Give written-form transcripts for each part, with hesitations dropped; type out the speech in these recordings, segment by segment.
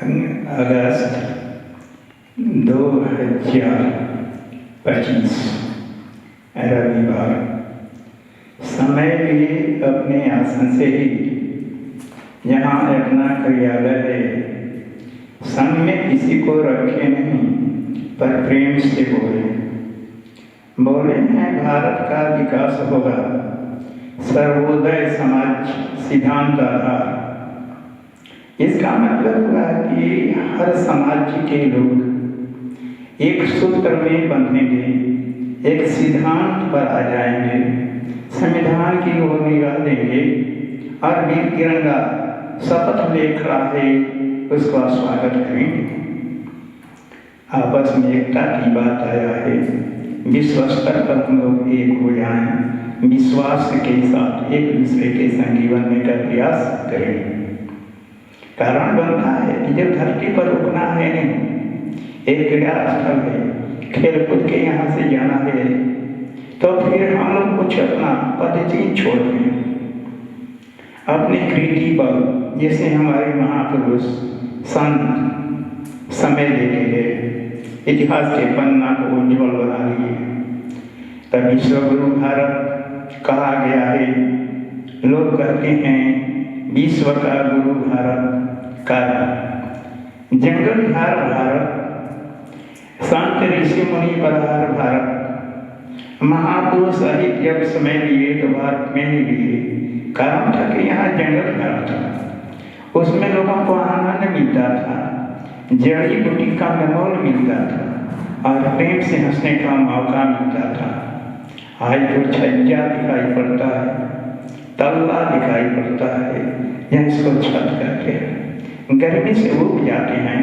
अगस्त 2025 रविवार। समय लिए अपने आसन से ही यहाँ अपना कार्यालय है। संग में किसी को रखे नहीं, पर प्रेम से बोले हैं भारत का विकास होगा, सर्वोदय समाज सिद्धांत आधार। इसका मतलब हुआ कि हर समाज के लोग एक सूत्र में बंधेंगे, एक सिद्धांत पर आ जाएंगे, संविधान की ओर निगाह देंगे और वीर तिरंगा शपथ ले खड़ा है उसका स्वागत करेंगे। आपस में एकता की बात आया है। विश्व स्तर पर हम लोग एक हो जाएं, विश्वास के साथ एक दूसरे के संग जीवन में का प्रयास करें। कारण बनता है कि जब धरती पर रुकना है नहीं, एक क्रीड़ा स्थल है, खेल कूद के यहाँ से जाना है, तो फिर हम लोग कुछ अपना पद्धति छोड़ दें, अपनी कृति पर जैसे हमारे महापुरुष संत समय देके गए, इतिहास के पन्ना को उज्ज्वल बना लिए। तब विश्वगुरु भारत कहा गया है। लोग कहते हैं विश्व का गुरु भारत का जंगल हार भारत, संत ऋषि मुनि पधार भारत, महापुरुष सहित जब समय लिए तो भारत में ही लिए। कारण था कि यहाँ जंगल भारत था, उसमें लोगों को आनंद मिलता था, जड़ी बूटी का नमोल मिलता था और प्रेम से हंसने का मौका मिलता था। आज तो छज्जा दिखाई पड़ता है, तल्ला दिखाई पड़ता है, या इसको छत करते हैं। गर्मी से उब जाते हैं,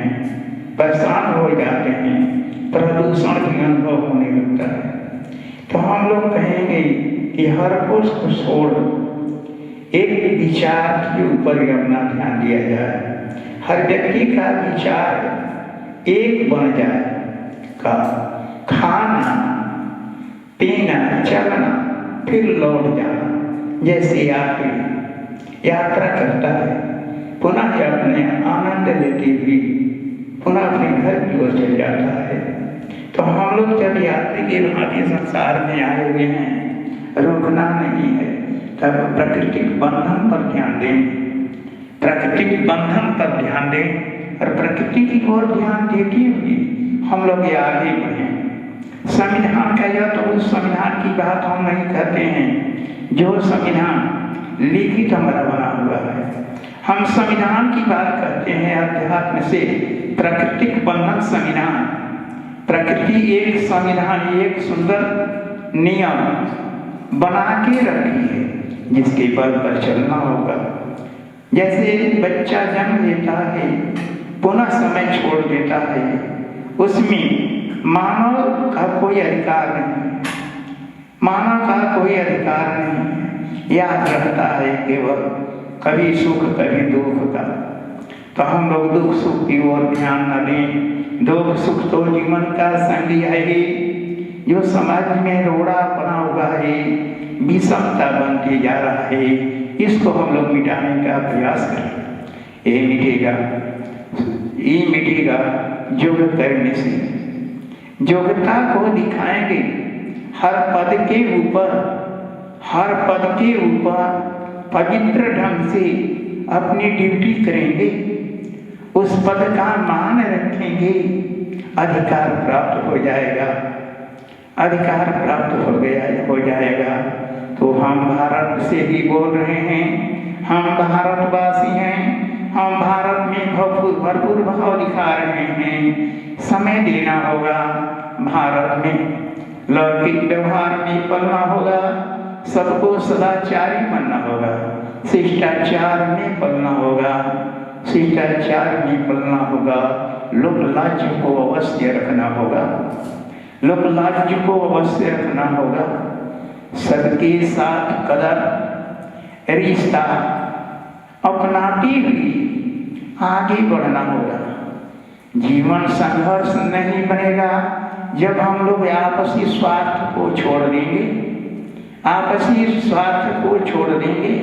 परेशान हो जाते हैं, प्रदूषण की अनुभव होने लगता है। तो हम लोग कहेंगे कि हर पुरुष को छोड़ एक विचार के ऊपर अपना ध्यान दिया जाए। हर व्यक्ति का विचार एक बन जाए का खाना पीना चलना फिर लौट जाना। जैसे यात्रा करता है, पुनः अपने आनंद लेते हुए पुनः अपने घर की ओर चल जाता है। तो हम लोग जब यात्री के भांति संसार में आए हुए हैं, रुकना नहीं है, तब प्राकृतिक बंधन पर ध्यान दें, प्राकृतिक बंधन पर ध्यान दें और प्रकृति की ओर ध्यान देते हुए हम लोग आगे बढ़ें। संविधान का यह तो उस संविधान की बात हम नहीं कहते हैं जो संविधान लिखित हमारा बना हुआ है। हम संविधान की बात करते हैं अध्यात्म से, प्राकृतिक बंधन संविधान। प्रकृति एक संविधान, एक सुंदर नियम बना के रखी है जिसके बल पर चलना होगा। जैसे बच्चा जन्म लेता है, पुनः समय छोड़ देता है, उसमें मानव का कोई अधिकार नहीं, मानव का कोई अधिकार नहीं। याद रखता है केवल कभी सुख कभी दुख का। तो हम लोग दुख सुख की ओर ध्यान न दें। दुख सुख तो जीवन का संगी है ही, जो समाज में रोड़ा बना हुआ है, विषमता बनते जा रहा है, इसको हम लोग मिटाने का प्रयास करें। ये मिटेगा योग करने से। योग्यता को दिखाएंगे, हर पद के ऊपर पवित्र ढंग से अपनी ड्यूटी करेंगे, उस पद का मान रखेंगे, अधिकार प्राप्त हो जाएगा। अधिकार प्राप्त हो जाएगा तो हम भारत से ही बोल रहे हैं, हम भारतवासी हैं, हम भारत में भरपूर भाव दिखा रहे हैं। समय देना होगा, भारत में लौकिक व्यवहार में पलना होगा, सबको सदाचारी बनना होगा, शिष्टाचार में पलना होगा, शिष्टाचार में पलना होगा। लोक लाज को अवश्य रखना होगा, लोक लाज को अवश्य रखना होगा। सबके साथ कदर रिश्ता अपनाते हुए आगे बढ़ना होगा। जीवन संघर्ष नहीं बनेगा जब हम लोग आपसी स्वार्थ को छोड़ देंगे, आपसी स्वार्थ को छोड़ देंगे।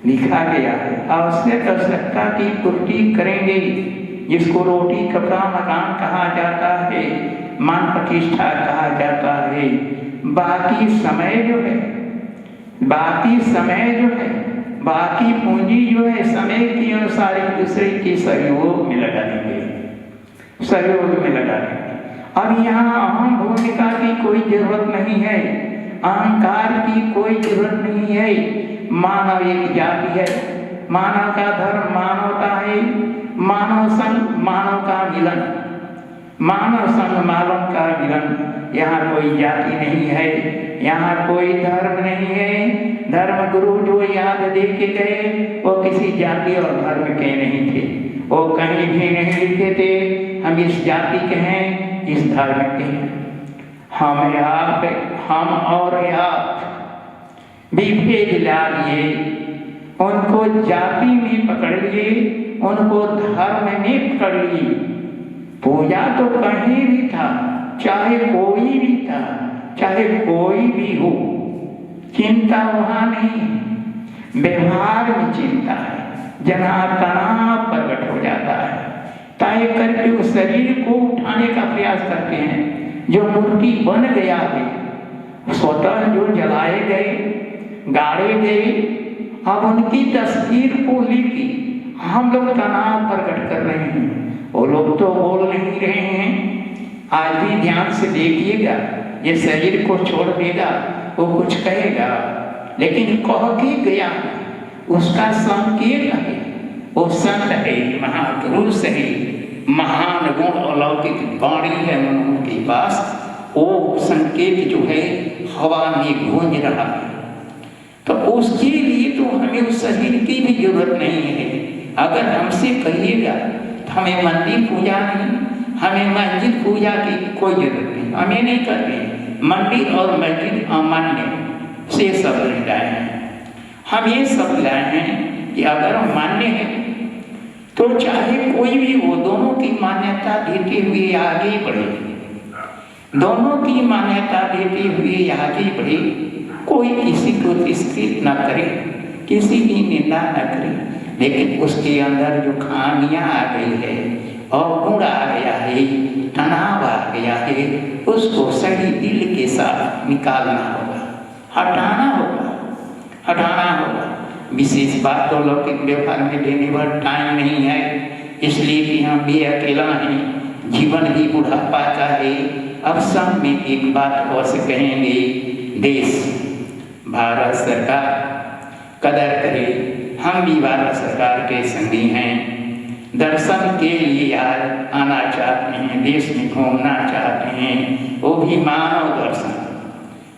लिखा गया है आवश्यकता की पूर्ति करेंगे जिसको रोटी कपड़ा मकान कहा जाता है, मान प्रतिष्ठा कहा जाता है, बाकी समय जो है, बाकी पूंजी जो है समय के अनुसार एक दूसरे के सहयोग में लगा देंगे। अब यहाँ अहम भूमिका की कोई जरूरत नहीं है, अहंकार की कोई जरूरत नहीं है। मानव एक जाति है, मानव का धर्म मानवता है, मानव संग मानव का मिलन, यहाँ कोई जाति नहीं है, यहाँ कोई धर्म नहीं है। धर्म गुरु जो याद दे के गए वो किसी जाति और धर्म के नहीं थे, वो कहीं भी नहीं लिखे थे हम इस जाति के हैं, इस धर्म के हैं। हम और आप विभेद ला लिए, उनको जाति में पकड़ लिए, उनको धर्म में पकड़ लिए। पूजा तो कहीं भी था, चाहे कोई भी था, चाहे कोई भी हो, चिंता वहां नहीं, व्यवहार में चिंता है। जहाँ तनाव प्रकट हो जाता है, तय करके उस शरीर को उठाने का प्रयास करते हैं। जो मूर्ति बन गया है, स्वतः जो जलाए गए, गाड़े गए, अब उनकी तस्वीर को लेके हम लोग तनाव प्रकट कर रहे हैं। वो लोग तो बोल नहीं रहे हैं, आज भी ध्यान से देखिएगा, ये शरीर को छोड़ देगा, वो कुछ कहेगा, लेकिन कह के गया उसका संकेत है, वो संत है, महापुरुष है, महान गुण अलौकिक वाणी है उनके पास। वो संकेत जो है हवा में गूंज रहा है, तो उसके लिए तो हमें उस शरीर की भी जरूरत नहीं है। अगर हमसे कहिएगा तो हमें मंदिर पूजा नहीं, हमें मस्जिद पूजा की कोई जरूरत नहीं, हमें नहीं करते। मंदिर और मस्जिद अमान्य से सब लाए हैं, हम ये सब लाए हैं कि अगर मान्य है तो चाहे कोई भी हो, दोनों की मान्यता देते हुए आगे बढ़े, दोनों की मान्यता देते हुए आगे बढ़े। कोई किसी को तिरस्कृत न करे, किसी की निंदा न करे, लेकिन उसके अंदर जो खामियां आ गई है और गुण आ गया है, तनाव आ गया है, उसको सही दिल के साथ निकालना होगा, हटाना होगा। विशेष बात तो लौकिक व्यवहार में देने पर टाइम नहीं है, इसलिए कि हम भी अकेला हैं, जीवन भी बुढ़ापा का है। अब सब में एक बात अवश्य कहेंगे, देश भारत सरकार कदर करे। हम भी भारत सरकार के संगी हैं, दर्शन के लिए आना चाहते हैं, देश में घूमना चाहते हैं, वो भी मानव दर्शन।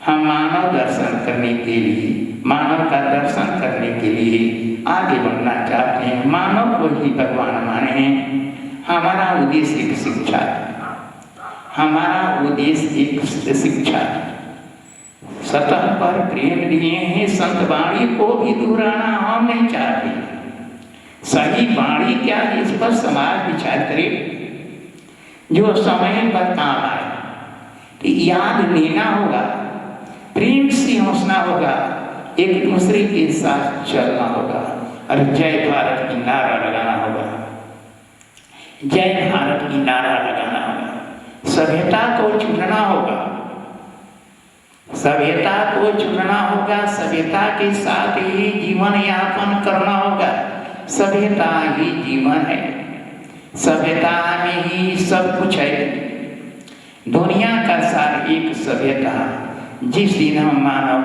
हम मानव दर्शन करने के लिए, मानव का दर्शन करने के लिए आगे बढ़ना चाहते हैं, मानव को ही भगवान माने हैं। हमारा उद्देश्य एक शिक्षा, सतह पर प्रेम दिए हैं। संत वाणी को भी दोहराना हम नहीं चाहते, सही वाणी क्या है इस पर समाज विचार करे, जो समय पर काम आए। तो याद लेना होगा, प्रेम से हंसना होगा, एक दूसरे के साथ चलना होगा, और जय भारत की नारा लगाना होगा, जय भारत की नारा लगाना होगा। सभ्यता को चुनना होगा, सभ्यता को चुनना होगा, सभ्यता के साथ ही जीवन यापन करना होगा। सभ्यता ही जीवन है, सभ्यता में ही सब कुछ है। दुनिया का सार एक सभ्यता। जिस दिन हम मानव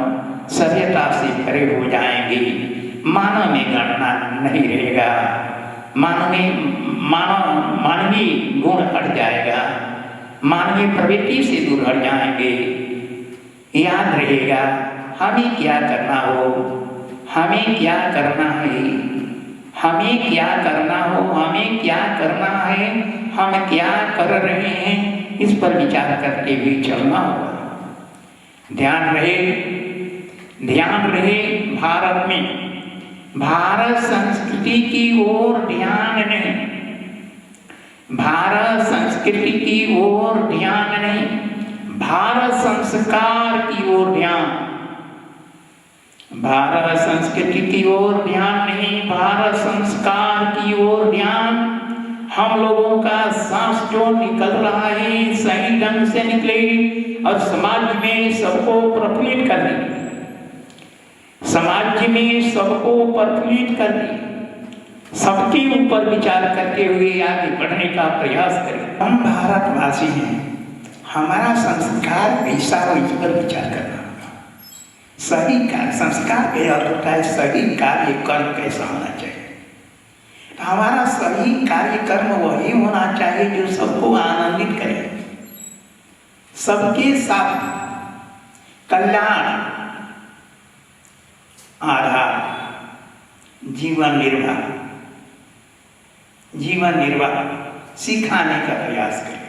सभ्यता से भरे हो जाएंगे, मानव में गणना नहीं रहेगा, मानवीय गुण हट जाएगा, मानवीय प्रवृत्ति से दूर हट जाएंगे। याद रहेगा हमें क्या करना हो, हमें क्या करना है, हमें क्या करना हो, हमें क्या करना है, हम क्या कर रहे हैं, इस पर विचार करके भी चलना होगा। ध्यान रहे भारत में, भारत संस्कृति की ओर ध्यान नहीं, भारत संस्कृति की ओर ध्यान नहीं, भारत संस्कार की ओर ध्यान। भारत संस्कृति की ओर ध्यान नहीं, भारत संस्कार की ओर ध्यान। हम लोगों का सांस जो निकल रहा है सही ढंग से निकले और समाज में सबको प्रफुल्लित कर दे, समाज में सबको प्रफुल्लित कर दे, सबके ऊपर विचार करते हुए आगे बढ़ने का प्रयास करें। हम भारतवासी हैं, हमारा संस्कार कैसा हो इस पर विचार करना होगा। सही कार्य, संस्कार का अर्थ होता है सही कार्य कर्म कैसा होना चाहिए। हमारा सही कार्य कर्म वही होना चाहिए जो सबको आनंदित करे, सबके साथ कल्याण आधार जीवन निर्वाह सिखाने का प्रयास करें,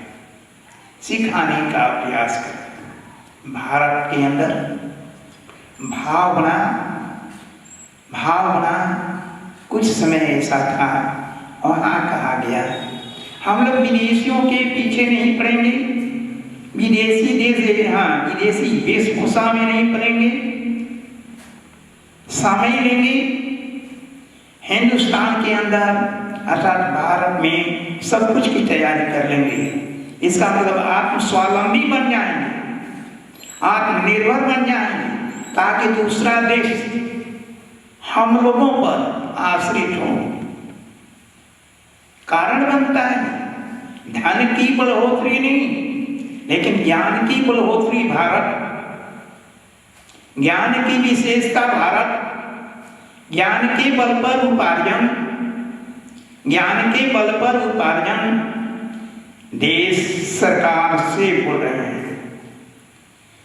सिखाने का प्रयास करें। भारत के अंदर भावना कुछ समय ऐसा था, वहाँ कहा गया हम लोग विदेशियों के पीछे नहीं पड़ेंगे, विदेशी वेशभूषा में नहीं पड़ेंगे, समय लेंगे हिंदुस्तान के अंदर अर्थात भारत में सब कुछ की तैयारी कर लेंगे। इसका मतलब आत्मस्वावलंबी बन जाएंगे, आत्मनिर्भर बन जाएंगे, ताकि दूसरा देश हम लोगों पर आश्रित हो। कारण बनता है धन की बढ़ोतरी नहीं, लेकिन ज्ञान की बढ़ोतरी। भारत ज्ञान की विशेषता, भारत ज्ञान के बल पर उपार्जन, ज्ञान के बल पर उपार्जन देश सरकार से बोल रहे हैं।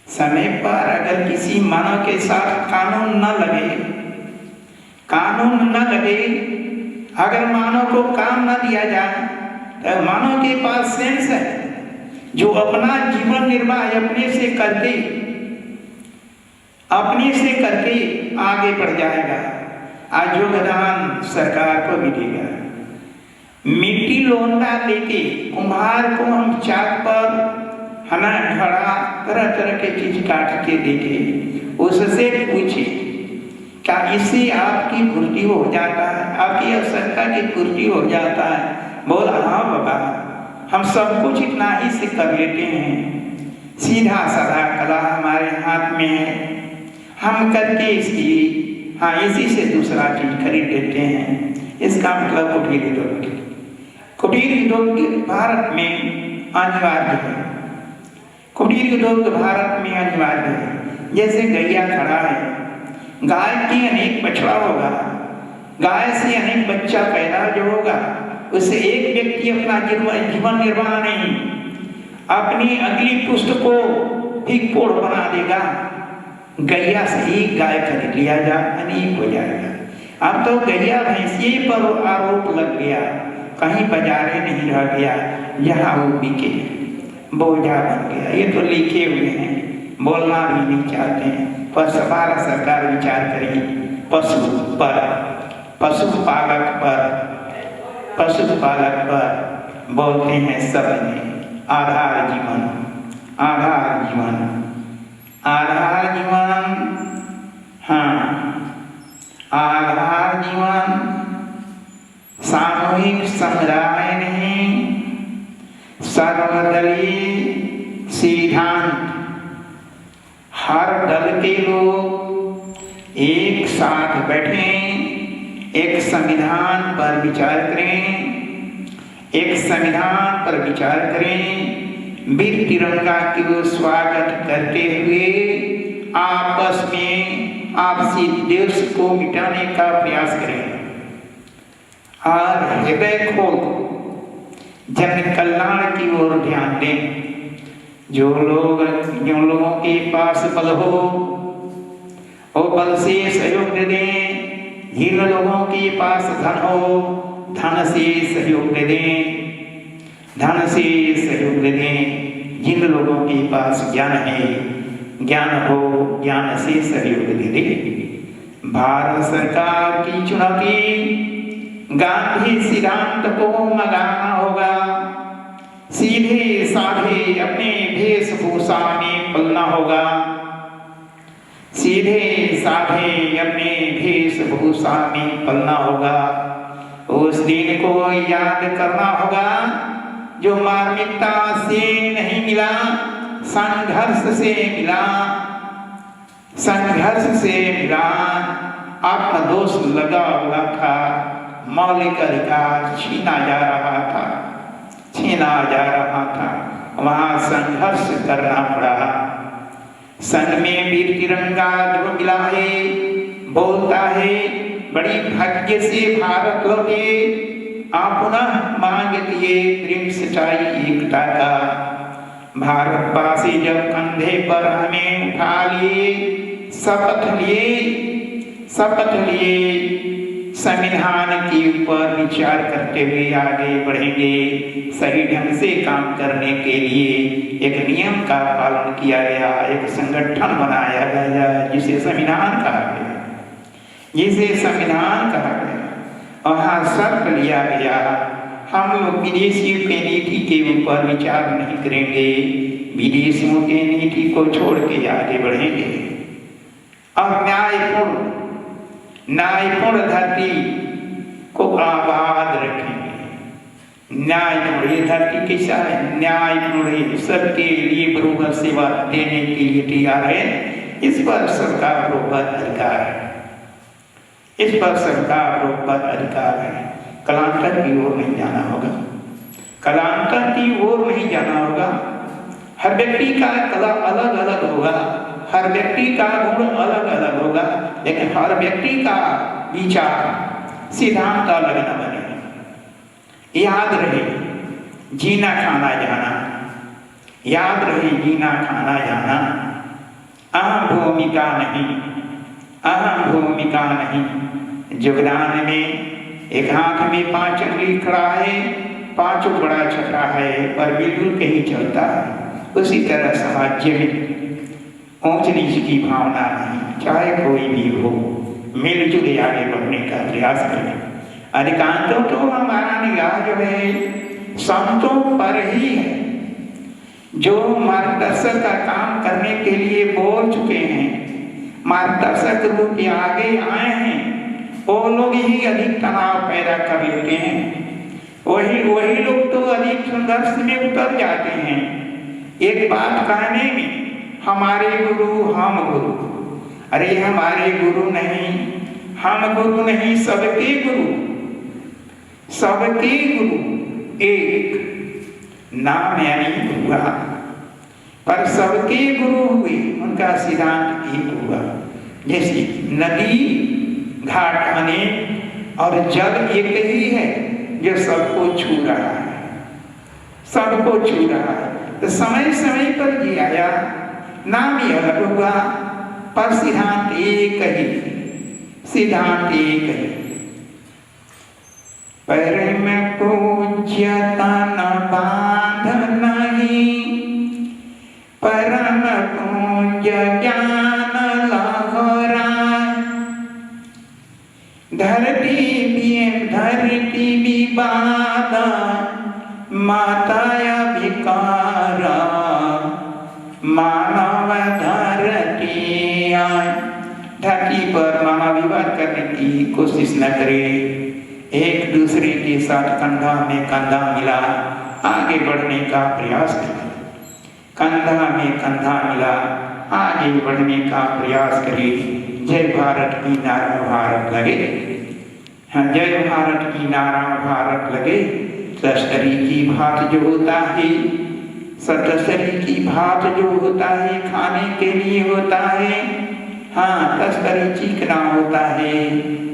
समय पर अगर किसी मानव के साथ कानून न लगे, अगर मानव को काम न दिया जाए, तो मानव के पास सेंस है जो अपना जीवन निर्वाह अपने से करके आगे बढ़ जाएगा। आज योगदान सरकार को मिलेगा। मिट्टी लोंदा लेके कुम्हार को हम चाक पर हमें घड़ा तरह तरह के चीज काट के देके उससे पूछे क्या इससे आपकी पूर्ति हो जाता है, आपकी आवश्यकता की पूर्ति हो जाता है? बोला हाँ बाबा, हम सब कुछ इतना ही से कर लेते हैं, सीधा साधा कला हमारे हाथ में है, हम करके इसी से दूसरा चीज खरीद लेते हैं। इसका मतलब कुटीर उद्योग भारत में अनिवार्य है। कुटीर उद्योग भारत में अनिवार्य है। जैसे गैया खड़ा है, गाय की अनेक बछड़ा होगा, गाय से अनेक बच्चा पैदा जो होगा, उससे एक व्यक्ति अपना जीवन निर्वाह नहीं, अपनी अगली पुष्ट को भी कोड़ बना देगा। गैया से ही गाय खरीद लिया जा अनेक हो जाएगा। अब तो गैया भैंसी पर आरोप लग गया, कहीं बाजारे नहीं रह गया, यहाँ वो बिके बोझा बन गया। ये तो लिखे हुए हैं, बोलना भी नहीं चाहते हैं। पर भारत सरकार विचार करेगी पशुपालक पर बोलते हैं सब ने आधार जीवन सामूहिक समुदाय नहीं, सर्वदलीय सिद्धांत। हर दल के लोग एक साथ बैठें, एक संविधान पर विचार करें, वीर तिरंगा की स्वागत करते हुए आपस में आपसी देश को मिटाने का प्रयास करें और हृदय खोल जन कल्याण की ओर ध्यान दें। जो लोगों के पास बल हो वो बल से सहयोग दे दें, जिन लोगों के पास धन हो धन से सहयोग दे दें, जिन लोगों के पास ज्ञान है ज्ञान हो ज्ञान से सहयोग दे दें। भारत सरकार की चुनौती गांधी सिद्धांत को मगाना होगा, सीधे साधे अपने वेशभूषा में पलना होगा, उस दिन को याद करना होगा जो मार्मिकता से नहीं मिला, संघर्ष से मिला, संघर्ष से मिला। आत्मदोष लगा हुआ था, मौलिक अधिकार छीना जा रहा था, छीना जा रहा था, वहां संघर्ष करना पड़ा। संघ में वीर तिरंगा जो मिला है, बोलता है बड़ी भाग्य से भारत लौटे, आप पुनः मांग लिए प्रेम सच्चाई एकता का। भारतवासी जब कंधे पर हमें उठा लिए, शपथ लिए संविधान के ऊपर विचार करते हुए आगे बढ़ेंगे। सही ढंग से काम करने के लिए एक नियम का पालन किया गया, एक संगठन बनाया गया जिसे संविधान कहा गया, वहाँ शर्त लिया गया, हम लोग विदेशियों के नीति के ऊपर विचार नहीं करेंगे, विदेशियों के नीति को छोड़ के आगे बढ़ेंगे और न्यायपूर्ण धरती को आबाद रखेंगे। न्यायपूर्ण ये धरती कैसा है? न्यायपूर्ण, सबके लिए बराबर सेवा देने के लिए तैयार है। इस पर सबका बराबर अधिकार है, इस पर सबका बराबर अधिकार है। कलांतर की ओर नहीं जाना होगा, कलांतर की ओर नहीं जाना होगा। हर व्यक्ति का कला अलग अलग होगा, हर व्यक्ति का गुण अलग अलग होगा, लेकिन हर व्यक्ति का विचार सिद्धांत अलग न बने। याद रहे जीना खाना जाना, याद रहे जीना खाना जाना। अहम भूमिका नहीं, अहम भूमिका नहीं। योगदान में एक हाथ में 5 उंगली खड़ा है, 5 बड़ा छठा है, पर बिल्कुल कहीं चलता है। उसी तरह समाज में ऊंच नीच की भावना नहीं, चाहे कोई भी हो, मिलजुल आगे बढ़ने का प्रयास करें। अधिकांशों तो हमारा निगाह जो है संतों पर ही है, जो मार्गदर्शक का काम करने के लिए बोल चुके हैं, मार्गदर्शक रूप के आगे आए हैं, वो लोग ही अधिक तनाव पैदा कर लेते हैं। वही लोग तो अधिक संघर्ष में उतर जाते हैं। एक बात कहने में हमारे गुरु, हम गुरु, अरे हमारे गुरु नहीं, हम गुरु नहीं, सबके गुरु, सबके गुरु एक नाम यानी हुआ, पर सबके गुरु हुए, उनका सिद्धांत एक हुआ। जैसे नदी घाट अनेक और जल एक ही है जो सबको छू रहा है, सबको छू रहा है। तो समय समय पर ये आया, नाम ही अलग हुआ, पर सिद्धांत एक ही, सिद्धांत एक ही। परम पूज्य तन बांध नहीं, परम पूज्य ज्ञान लहरा। धरती विवाद माता अभिकारा, मानव धरती पर मानव विवाद करने की कोशिश न करे, एक दूसरे के साथ कंधा में कंधा मिला आगे बढ़ने का प्रयास करे, कंधा में कंधा मिला आगे बढ़ने का प्रयास करे। जय भारत की नारा भारत लगे, हाँ जय भारत की नारा भारत लगे। तस्करी की भात जो होता है, तस्करी की भात जो होता है खाने के लिए होता है, हाँ तस्करी चीखना होता है,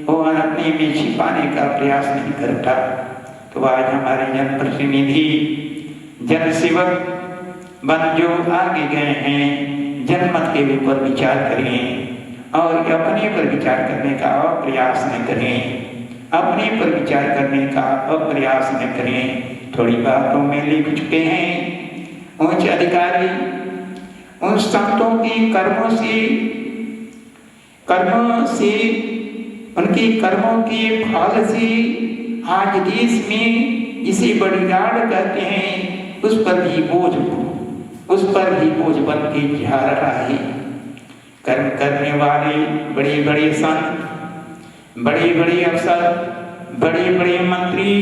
वो अपने में छिपाने का प्रयास नहीं करता। तो आज हमारे जनप्रतिनिधि, जनसेवक बन जो आगे गए हैं, जनमत के ऊपर विचार करें और अपने पर विचार करने का प्रयास न करें, अपने पर विचार करने का प्रयास न करें। थोड़ी बातों में लिख चुके हैं उच्च अधिकारी, उन संतों की कर्मों से उनके कर्मों के फल से आज देश में इसे बड़ीगाड़ कहते हैं, उस पर भी बोझ बन के जा रहा है। कर्म करने वाले बड़े बड़े संत, बड़े बड़े अफसर, बड़े बड़े मंत्री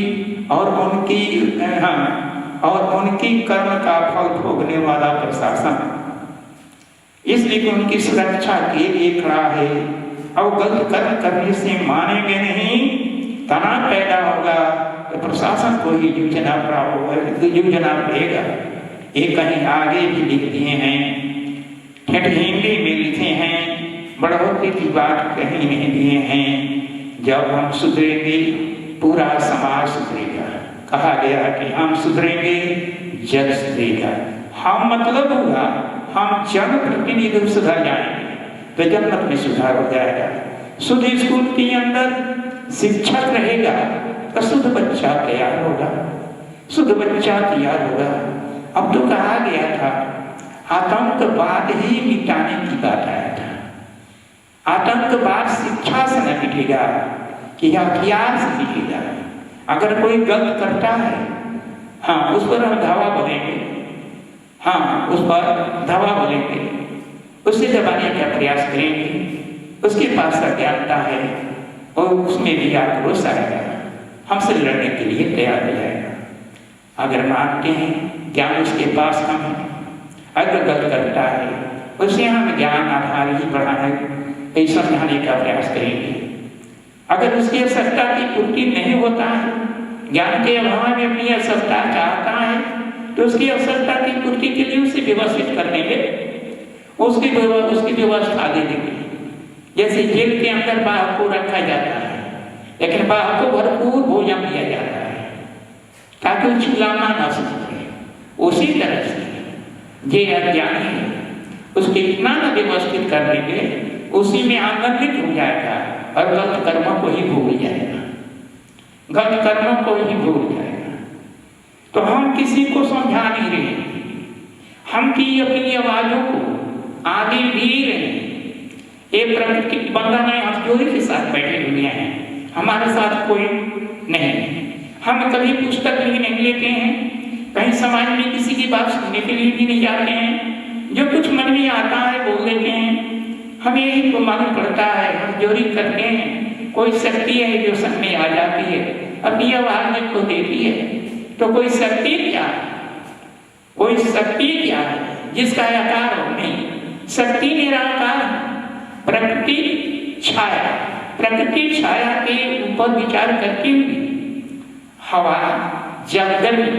और उनकी और उनकी कर्म का फल भोगने वाला प्रशासन, इसलिए कि उनकी सुरक्षा के लिए खड़ा है। और गलत कर्म करने से मानेंगे नहीं, तनाव पैदा होगा तो प्रशासन को ही जूझना पड़ेगा। ये कहीं आगे भी लिख दिए हैं, ठेठ हिंदी में लिखे हैं, बढ़ोतरी की बात कहीं नहीं दिए हैं। जब हम सुधरेंगे पूरा समाज सुधरेगा। कहा गया कि हम सुधरेंगे जग सुधरेगा। हम मतलब होगा हम जनप्रतिनिधि सुधर जाएंगे तो जनमत में सुधार हो जाएगा। शुद्ध स्कूल के अंदर शिक्षक रहेगा तो शुद्ध बच्चा तैयार होगा, शुद्ध बच्चा तैयार होगा। अब तो कहा गया था आतंकवाद ही मिटाने की बात आया था। आतंकवाद शिक्षा से न मिटेगा कि हथियार से मिटेगा। अगर कोई गलत करता है, हाँ उस पर हम धावा बोलेंगे, हाँ उस पर धावा बोलेंगे, उससे दबाने का प्रयास करेंगे। उसके पास अज्ञानता है और उसमें भी आक्रोश आएगा, हमसे लड़ने के लिए तैयार हो जाएगा। अगर मानते हैं ज्ञान उसके पास कम है, अगर गलत करता है उसे हम ज्ञान आधार ही बढ़ाने समझाने का प्रयास करेंगे। अगर उसकी आवश्यकता की पूर्ति नहीं होता है, ज्ञान के अभाव में अपनी आवश्यकता चाहता है, तो उसकी आवश्यकता की पूर्ति के लिए उसे व्यवस्थित कर देंगे, उसकी व्यवस्था दे देंगे। जैसे जेल के अंदर बाघ को रखा जाता है, लेकिन बाघ को भरपूर भोजन दिया जाता है ताकि वो चिल्लाना ना सके। उसी तरह से ये अज्ञानी है, उसके इतना न व्यवस्थित कर देंगे, उसी में आनंदित हो जाएगा और गलत कर्मों को ही भूल जाएगा, गलत कर्मों को ही भूल जाएगा। तो हम किसी को समझा नहीं रहे, हम की अपनी आवाजों को आगे भी रहे। ये प्रकृति बंधन में हम जोड़ी के साथ बैठे हुए हैं, हमारे साथ कोई नहीं। हम कभी पुस्तक भी नहीं लेते हैं, कहीं समाज में किसी की बात सुनने के लिए भी नहीं जाते हैं। जो कुछ मन में आता है बोल देते हैं। हमें यही को मालूम पड़ता है, हम जोड़ी करते हैं। कोई शक्ति है जो सब में आ जाती है, अपनी आवाज में को देती है। तो कोई शक्ति क्या है? कोई शक्ति क्या है जिसका आकार हो? नहीं, शक्ति निराकार, प्रकृति छाया। प्रकृति छाया के ऊपर विचार करती हुई हवा, जल, गर्मी,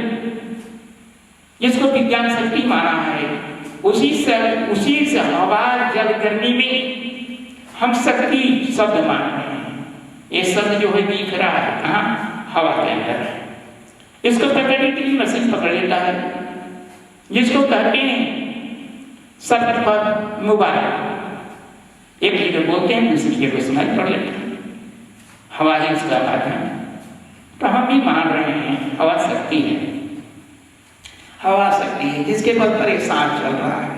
जिसको विज्ञान शक्ति माना है, उसी से हवा, जल, गर्मी में हम शक्ति शब्द मान रहे हैं। ये शब्द जो है दिख रहा है कहाँ? हवा के अंदर है। इसको पकड़ने के लिए मशीन पकड़ लेता है, जिसको कहते हैं सर्च पर मोबाइल। एक लीडर बोलते हैं, दूसरी को सुनाई पड़ लेता है, हवा ही उसका माध्यम। तो हम भी मान रहे हैं हवा शक्ति है, हवा शक्ति है जिसके बल पर एक सांस चल रहा है।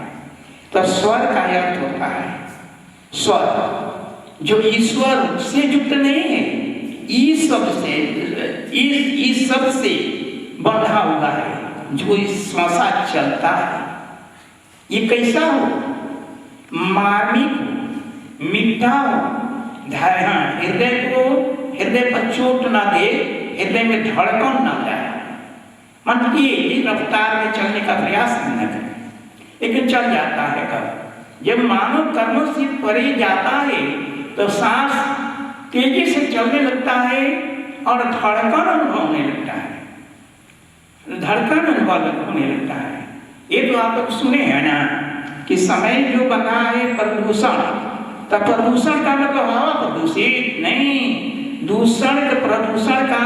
तो स्वर का अर्थ होता है स्वर, जो ईश्वर से युक्त नहीं है, इस शब्द से बंधा हुआ है, जो इस श्वासा चलता है। ये कैसा हो? मार्मिक, मीठा हो, हृदय पर चोट ना दे, हृदय में धड़कन ना जाए, मतलब ये रफ्तार में चलने का प्रयास न करे। लेकिन चल जाता है कब? जब मानव कर्मों से परे जाता है तो सांस तेजी से चलने लगता है और धड़कन अनुभव होने लगता है, धड़कन अनुभव होने लगता है। ये तो आप लोग सुने हैं ना कि समय जो बना है प्रदूषण, तो प्रदूषण का मतलब हवा प्रदूषित नहीं, दूषण के प्रदूषण का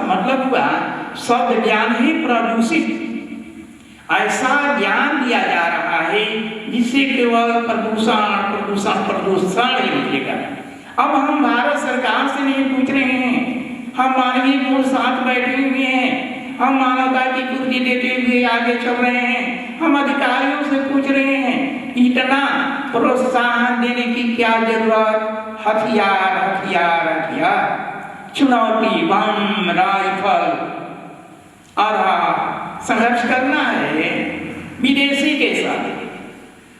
मतलब हुआ शब्द ज्ञान ही प्रदूषित। ऐसा ज्ञान दिया जा रहा है जिससे केवल प्रदूषण ही मिलेगा। अब हम भारत सरकार से नहीं पूछ रहे हैं, हम मानवीय गुण साथ बैठे हुए हैं, हम मानवता की पूर्ति देते हुए आगे चल रहे हैं। हम अधिकारियों से पूछ रहे हैं, इतना प्रोत्साहन देने की क्या जरूरत? हथियार हथियार हथियार, चुनौती, बम, राइफल और संघर्ष करना है विदेशी के साथ।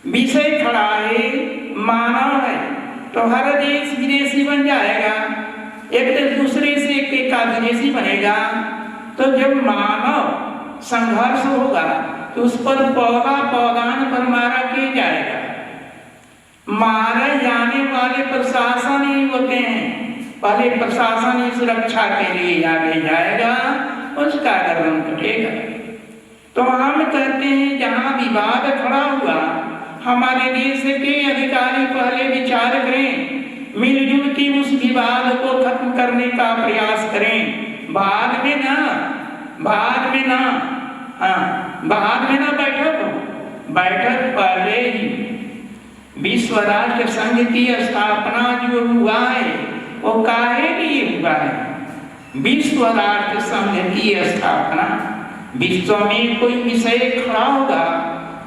विषय खड़ा है, मानव है, तो हर देश विदेशी बन जाएगा, एक देश दूसरे से एक का विदेशी बनेगा। तो जब मानव संघर्ष होगा तो उस पर पौधा पौधान पर मारा किया जाएगा। मारे जाने वाले प्रशासन ही होते हैं, पहले प्रशासन ही सुरक्षा के लिए आगे जाएगा, उसका गर्दन कटेगा। तो हम कहते हैं जहां विवाद खड़ा हुआ, हमारे देश के अधिकारी पहले विचार करें, मिलजुल के उस विवाद को खत्म करने का प्रयास करें। बाद में ना बैठक हो, बैठक पहले ही। विश्व राष्ट्र संघ की स्थापना जो हुआ है वो काहे लिए हुआ है? विश्व राष्ट्र संघ की स्थापना, विश्व में कोई विषय खड़ा होगा,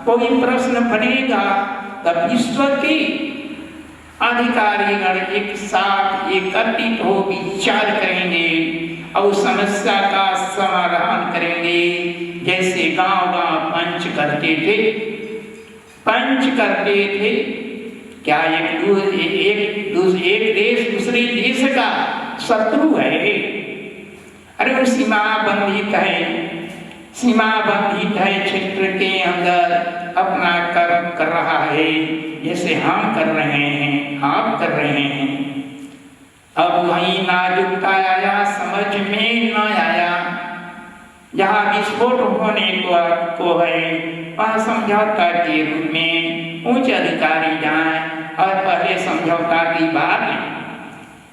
कोई प्रश्न बनेगा, तब विश्व के अधिकारीगण एक साथ एकत्रित हो विचार करेंगे और समस्या का समाधान करेंगे। जैसे गांव-गांव पंच करते थे, क्या एक देश दूसरे देश का शत्रु है? अरे वो सीमाबंधित है क्षेत्र के अंदर अपना कर्म कर रहा है, जैसे हम कर रहे हैं, आप कर रहे हैं। अब वही नाजुकता आया, समझ में न आया, जहाँ विस्फोट होने को है वहाँ समझौता के रूप में उच्च अधिकारी जाएं और पहले समझौता की बात लें,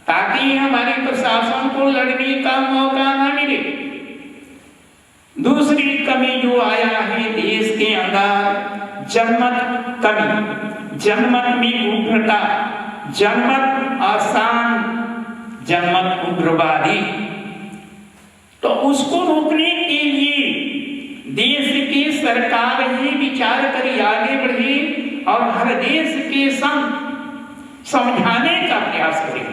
ताकि हमारे प्रशासन को लड़ने का मौका न मिले। दूसरी कमी जो आया है देश के अंदर, जनमत कमी, जनमत में उग्रता, जनमत अशांत, जनमत उग्रवादी। तो उसको रोकने के लिए देश की सरकार ही विचार करी आगे बढ़ी और हर देश के संग समझाने का प्रयास करे,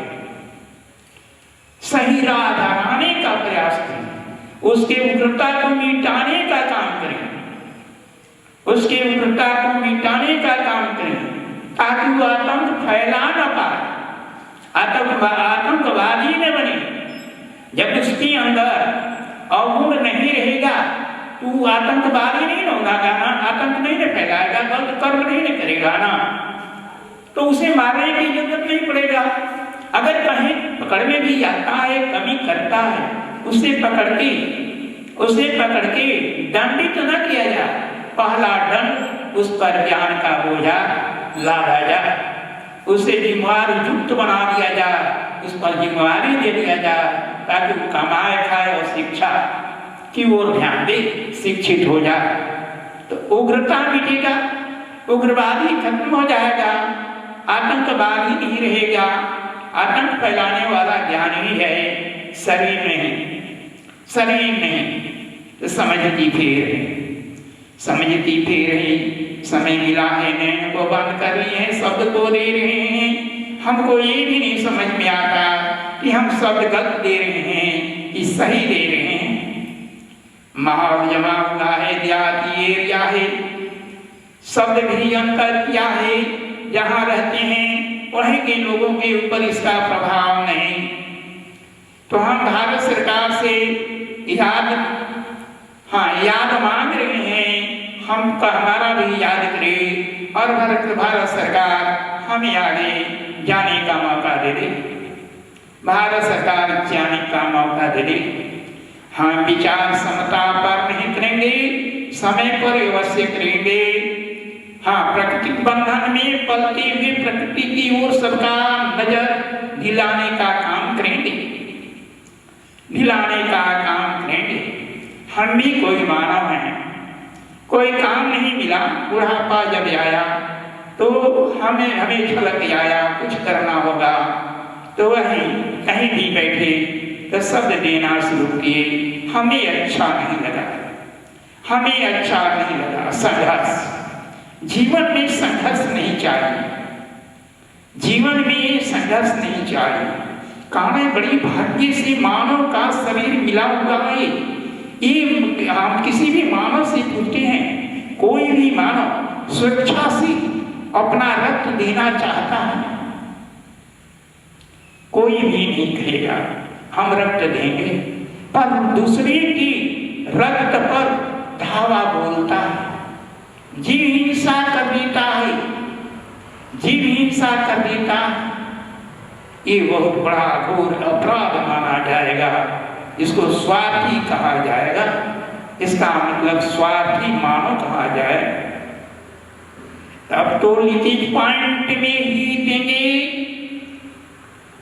सही राह दिखाने का प्रयास करे, उसके उग्रता को मिटाने का काम करें, उसके उग्रता को मिटाने का काम करें, ताकि वो आतंक फैला न पाए, आतंकवादी न बने। जब उसके अंदर अवगुण नहीं रहेगा तो वो आतंकवादी नहीं होगा ना, आतंक नहीं न फैलाएगा, गलत कर्म नहीं न करेगा ना, तो उसे मारने की जरूरत नहीं पड़ेगा। अगर कहीं पकड़ में भी आता है, कमी करता है, उसे पकड़ के दंडित न किया जाए। पहला दंड उस पर ज्ञान का बोझा लादा जाए, उसे जिम्मेवारी युक्त बना दिया जाए, उस पर जिम्मेवारी दे दिया जाए, ताकि वो कमाए खाए और शिक्षा की ओर ध्यान दे, शिक्षित हो जाए। तो उग्रता मिटेगा, उग्रवादी खत्म हो जाएगा, आतंकवादी नहीं रहेगा। आतंक फैलाने वाला ज्ञान ही है, शरीर नहीं। तो समझती फिर है, समय मिला है, नैन को बंद कर लिए हैं, शब्द को दे रहे हैं। हमको ये भी नहीं समझ में आता कि हम शब्द गलत दे रहे हैं कि सही दे रहे हैं। माहौल जमा हुआ है, देहाती एरिया है, शब्द भी अंतर किया है, जहाँ रहते हैं वहीं के लोगों के ऊपर इसका प्रभाव नहीं। तो हम भारत सरकार से याद मांग रहे हैं, हमारा भी याद करे और भारत सरकार हमें आगे जाने का मौका दे दे। भारत सरकार जाने का मौका दे दे। हम विचार समता पर नहीं करेंगे, समय पर अवश्य करेंगे। प्राकृतिक बंधन में पलती हुई प्रकृति की ओर सबका नजर दिलाने का काम करेंगे। हम भी कोई मानव हैं, कोई काम नहीं मिला, बुढ़ापा जब आया तो हमें झलक आया, कुछ करना होगा, तो वहीं कहीं भी बैठे तो शब्द देना शुरू किए। हमें अच्छा नहीं लगा। संघर्ष, जीवन में संघर्ष नहीं चाहिए। कहां बड़ी भाग्य से मानव का शरीर मिला हुआ है। ये हम किसी भी मानव से पूछते हैं, कोई भी मानव स्वेच्छा से अपना रक्त देना चाहता है? कोई भी नहीं कहेगा हम रक्त देंगे, पर दूसरे की रक्त पर धावा बोलता है, जीव हिंसा कर देता है, जीव हिंसा कर देता है, ये बहुत बड़ा घोर अपराध माना जाएगा। इसको स्वार्थी कहा जाएगा। इसका मतलब स्वार्थी मानो कहा जाए। अब तो नीति पॉइंट में ही देंगे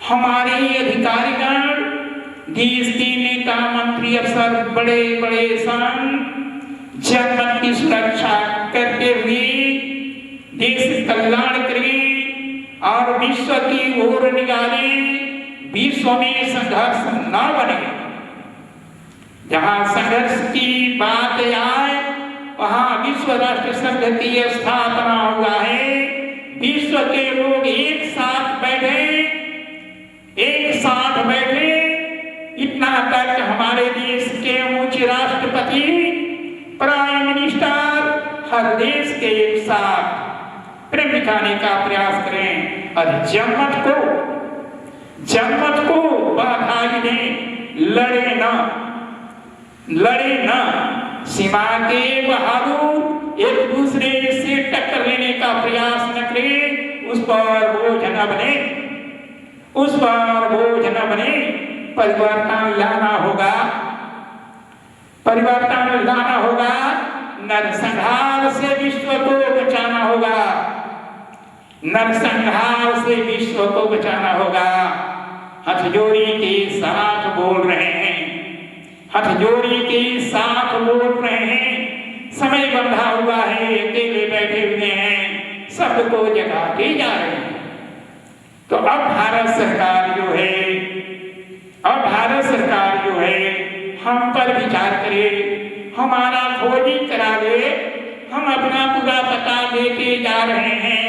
हमारे अधिकारीगण, देश के नेता मंत्री अफसर बड़े बड़े संत जनमत की सुरक्षा करते हुए देश कल्याण करें और विश्व की ओर निगाहे विश्व में संघर्ष न बने। जहां संघर्ष की बात आए वहां विश्व राष्ट्र संघ की स्थापना हुआ है। विश्व के लोग एक साथ बैठे। इतना तक हमारे देश के उच्च राष्ट्रपति, प्राइम मिनिस्टर हर देश के एक साथ प्रेम दिखाने का प्रयास करें और जनमत को बाधा दें, लड़े न, सीमा के बहादुर एक दूसरे से टक्कर लेने का प्रयास न करें, उस पर बोझ न बने। परिवर्तन लाना होगा, नरसंहार से विश्व को बचाना होगा। हथजोड़ी के साथ बोल रहे हैं, समय बंधा हुआ है, अकेले बैठे हुए हैं, सबको जगाते जा रहे हैं। तो अब भारत सरकार जो है हम पर विचार करे, हमारा खोजी करा ले। हम अपना पूरा पता देते जा रहे हैं।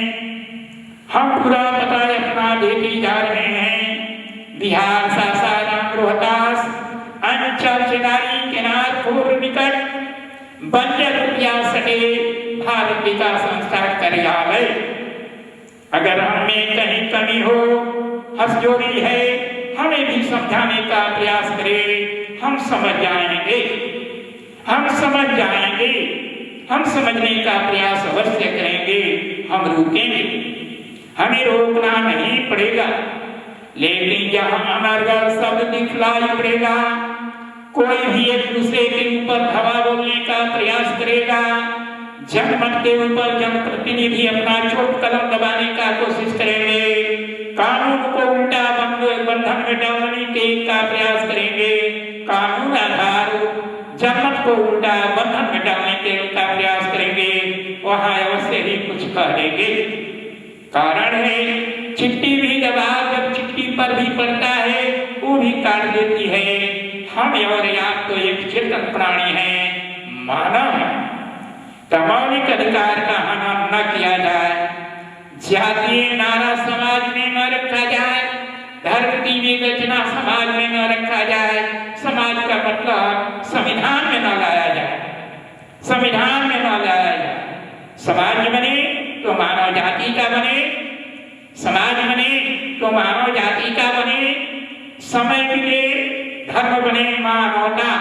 बिहार, सासाराम, रोहतास अंचल चिनारी किनार पूर्व निकट बंजर रुपया सटे भारत विकास संस्थान कार्यालय। अगर हमें कहीं कमी हो, हथजोड़ी है, हमें भी समझाने का प्रयास करें। हम समझ जाएंगे, हम समझने का प्रयास अवश्य करेंगे। हम रुकेंगे, हमें रोकना नहीं पड़ेगा, लेकिन जहां अनर्गल शब्द दिखलाई पड़ेगा, कोई भी एक दूसरे के ऊपर हवा बोलने का प्रयास करेगा, जनमत के ऊपर जनप्रतिनिधि अपना चोट कलम दबाने का कोशिश करेंगे, कानून को उल्टा बंधन में डालने का प्रयास करेंगे, कानून आधार जनमत को उल्टा बंधन में डालने का प्रयास करेंगे, वहां अवश्य ही कुछ कह देंगे। कारण है चिट्ठी भी दबाव जब चिट्ठी पर भी पड़ता है वो भी काट देती है। हम और आप तो एक चेतन प्राणी है, मानव है। मौलिक अधिकार का हनन न किया जाए, जातीय नारा समाज में न रखा जाए, धर्म की विवेचना समाज में न रखा जाए, समाज का मतलब संविधान में न लाया जाए। समाज बने तो मानव जाति का बने, समय मिले धर्म बने मानवता,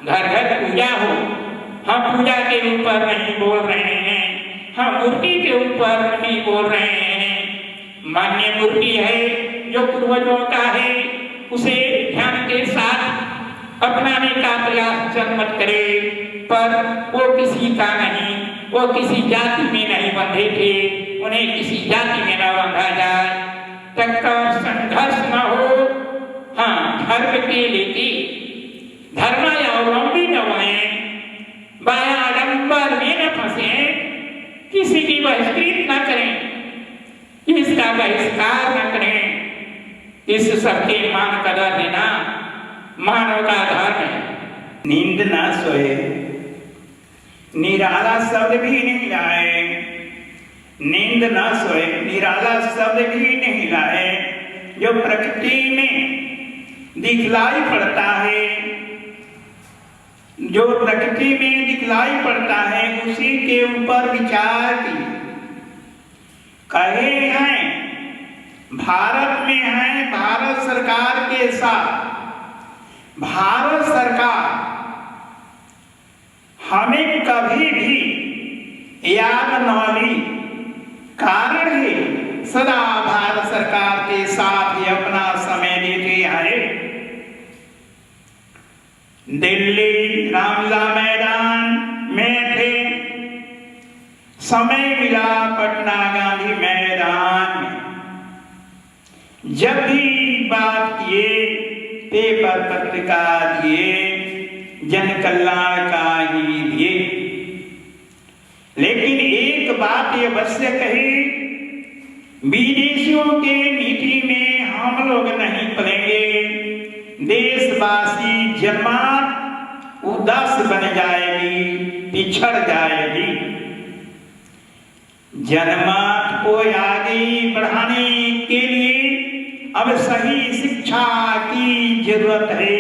घर घर पूजा हो। हम पूजा के ऊपर नहीं बोल रहे हैं, हम मूर्ति के ऊपर नहीं बोल रहे हैं। मान्य मूर्ति है जो पूर्वजों का है, उसे ध्यान के साथ अपनाने का प्रयास जनमत करे, पर वो किसी का नहीं, वो किसी जाति में नहीं बंधे थे, उन्हें किसी जाति में न बांधा जाए। टक्कर संघर्ष न हो, हाँ धर्म के लेके धर्मावलंबी न बने, बाया आडंबर में न फंसे, किसी की बहिष्कृत न करें, इसका बहिष्कार न करें। इस सबके मान कदर देना मानव का धर्म है। नींद न सोए, निराला शब्द भी नहीं लाए, नींद न सोए, निराला शब्द भी नहीं लाए। जो प्रकृति में दिखलाई पड़ता है, जो प्रकृति में दिखलाई पड़ता है, उसी के ऊपर विचार की कहे हैं। भारत में है, भारत सरकार के साथ, भारत सरकार हमें कभी भी याद न ली। कारण है सदा भारत सरकार के साथ ही अपना समय देते आए। दिल्ली रामलीला मैदान में थे, समय मिला पटना गांधी मैदान में। जब भी बात किए पेपर पत्रिका दिए, जन कल्याण का ही दिए। लेकिन एक बात ये अवश्य कही, विदेशियों के नीति में हम लोग नहीं पड़ेंगे। देशवासी जमात उदास बन जाएगी, पिछड़ जाएगी। जनमत को आगे बढ़ाने के लिए अब सही शिक्षा की जरूरत है।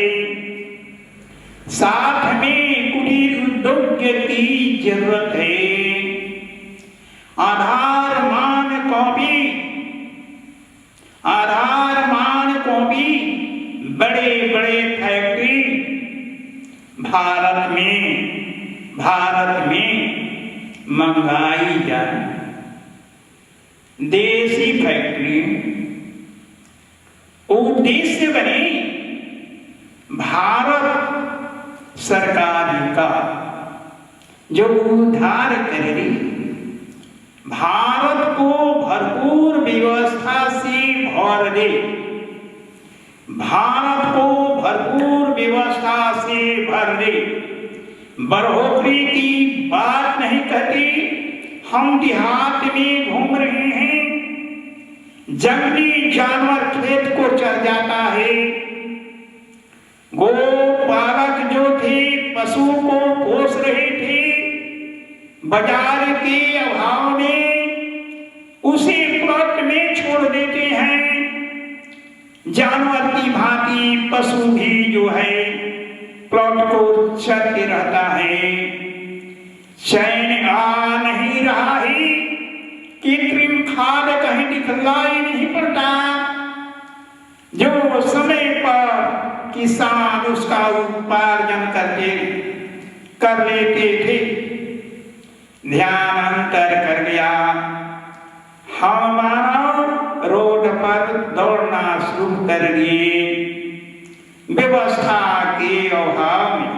साथ में कुटीर उद्योग की जरूरत है। आधार मान कॉपी बड़े बड़े फैक्ट्री भारत में मंगाई जाए। देसी फैक्ट्री उद्देश्य बने भारत सरकार का जो उद्धार करेगी। भारत को भरपूर व्यवस्था से भर दे। भारत को भरपूर व्यवस्था से भर दे। बढ़ोतरी की बात नहीं कहती। हम देहात में घूम रहे हैं, जंगली जानवर खेत को चर जाता है। गोपालक जो थे पशु को पोष रहे थे, बाजार के अभाव में उसे प्लॉट में छोड़ देते हैं। जानवर की भांति पशु भी जो है प्लॉट को चरते रहता है। चैन आ नहीं रहा है। कृत्रिम खाद कहीं दिखलाई नहीं पड़ता। जो समय पर किसान उसका उपार्जन कर लेते थे, ध्यान अंतर कर गया। हम मानव रोड पर दौड़ना शुरू कर दिए। व्यवस्था के अभाव में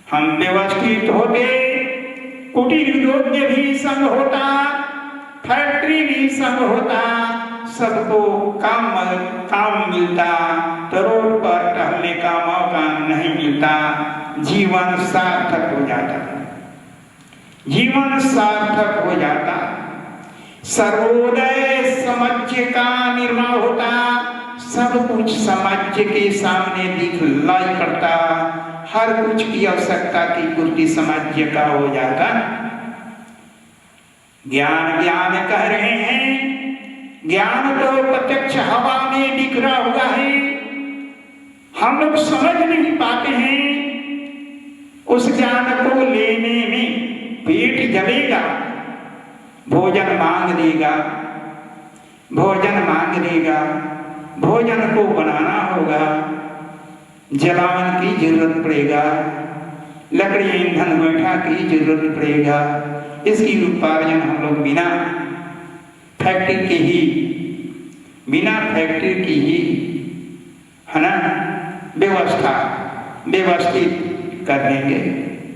हम व्यवस्थित होते, कुटीर उद्योग भी संग होता, फैक्ट्री भी संग होता, सबको काम मिलता, तो रोड पर टहलने का मौका नहीं मिलता। जीवन सार्थक हो जाता, जीवन सार्थक हो जाता। सर्वोदय समाज का निर्माण होता। सब कुछ समाज के सामने दिखलाई पड़ता। हर कुछ की आवश्यकता की पूर्ति समाज का हो जाता। ज्ञान ज्ञान कह रहे हैं, ज्ञान तो प्रत्यक्ष हवा में दिख रहा हुआ है। हम लोग समझ नहीं पाते हैं। उस ज्ञान को लेने में पेट जलेगा, भोजन मांग देगा, भोजन को बनाना होगा, जलावन की जरूरत पड़ेगा, लकड़ी ईंधन गोईठा की जरूरत पड़ेगा। इसकी उपार्जन हम लोग बिना फैक्ट्री की ही है ना व्यवस्थित कर लेंगे,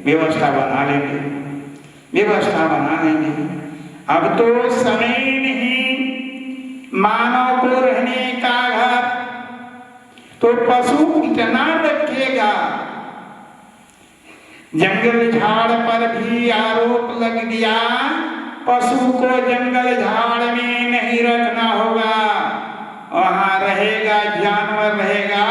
व्यवस्था बना लेंगे। अब तो समय नहीं मानव को रहने का घर, तो पशु कितना रखेगा। जंगल झाड़ पर भी आरोप लग दिया, पशु को जंगल झाड़ में नहीं रखना होगा। वहां रहेगा जानवर रहेगा,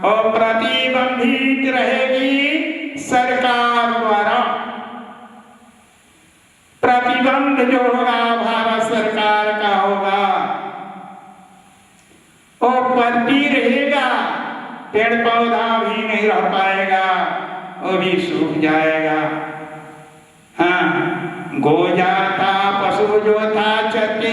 और प्रतिबंधित रहेगी सरकार द्वारा। प्रतिबंध जो होगा भारत सरकार का होगा। और पत्ती रहेगा, पेड़ पौधा भी नहीं रह पाएगा, वो भी सूख जाएगा। हाँ, गो जाता पशु जो था चरते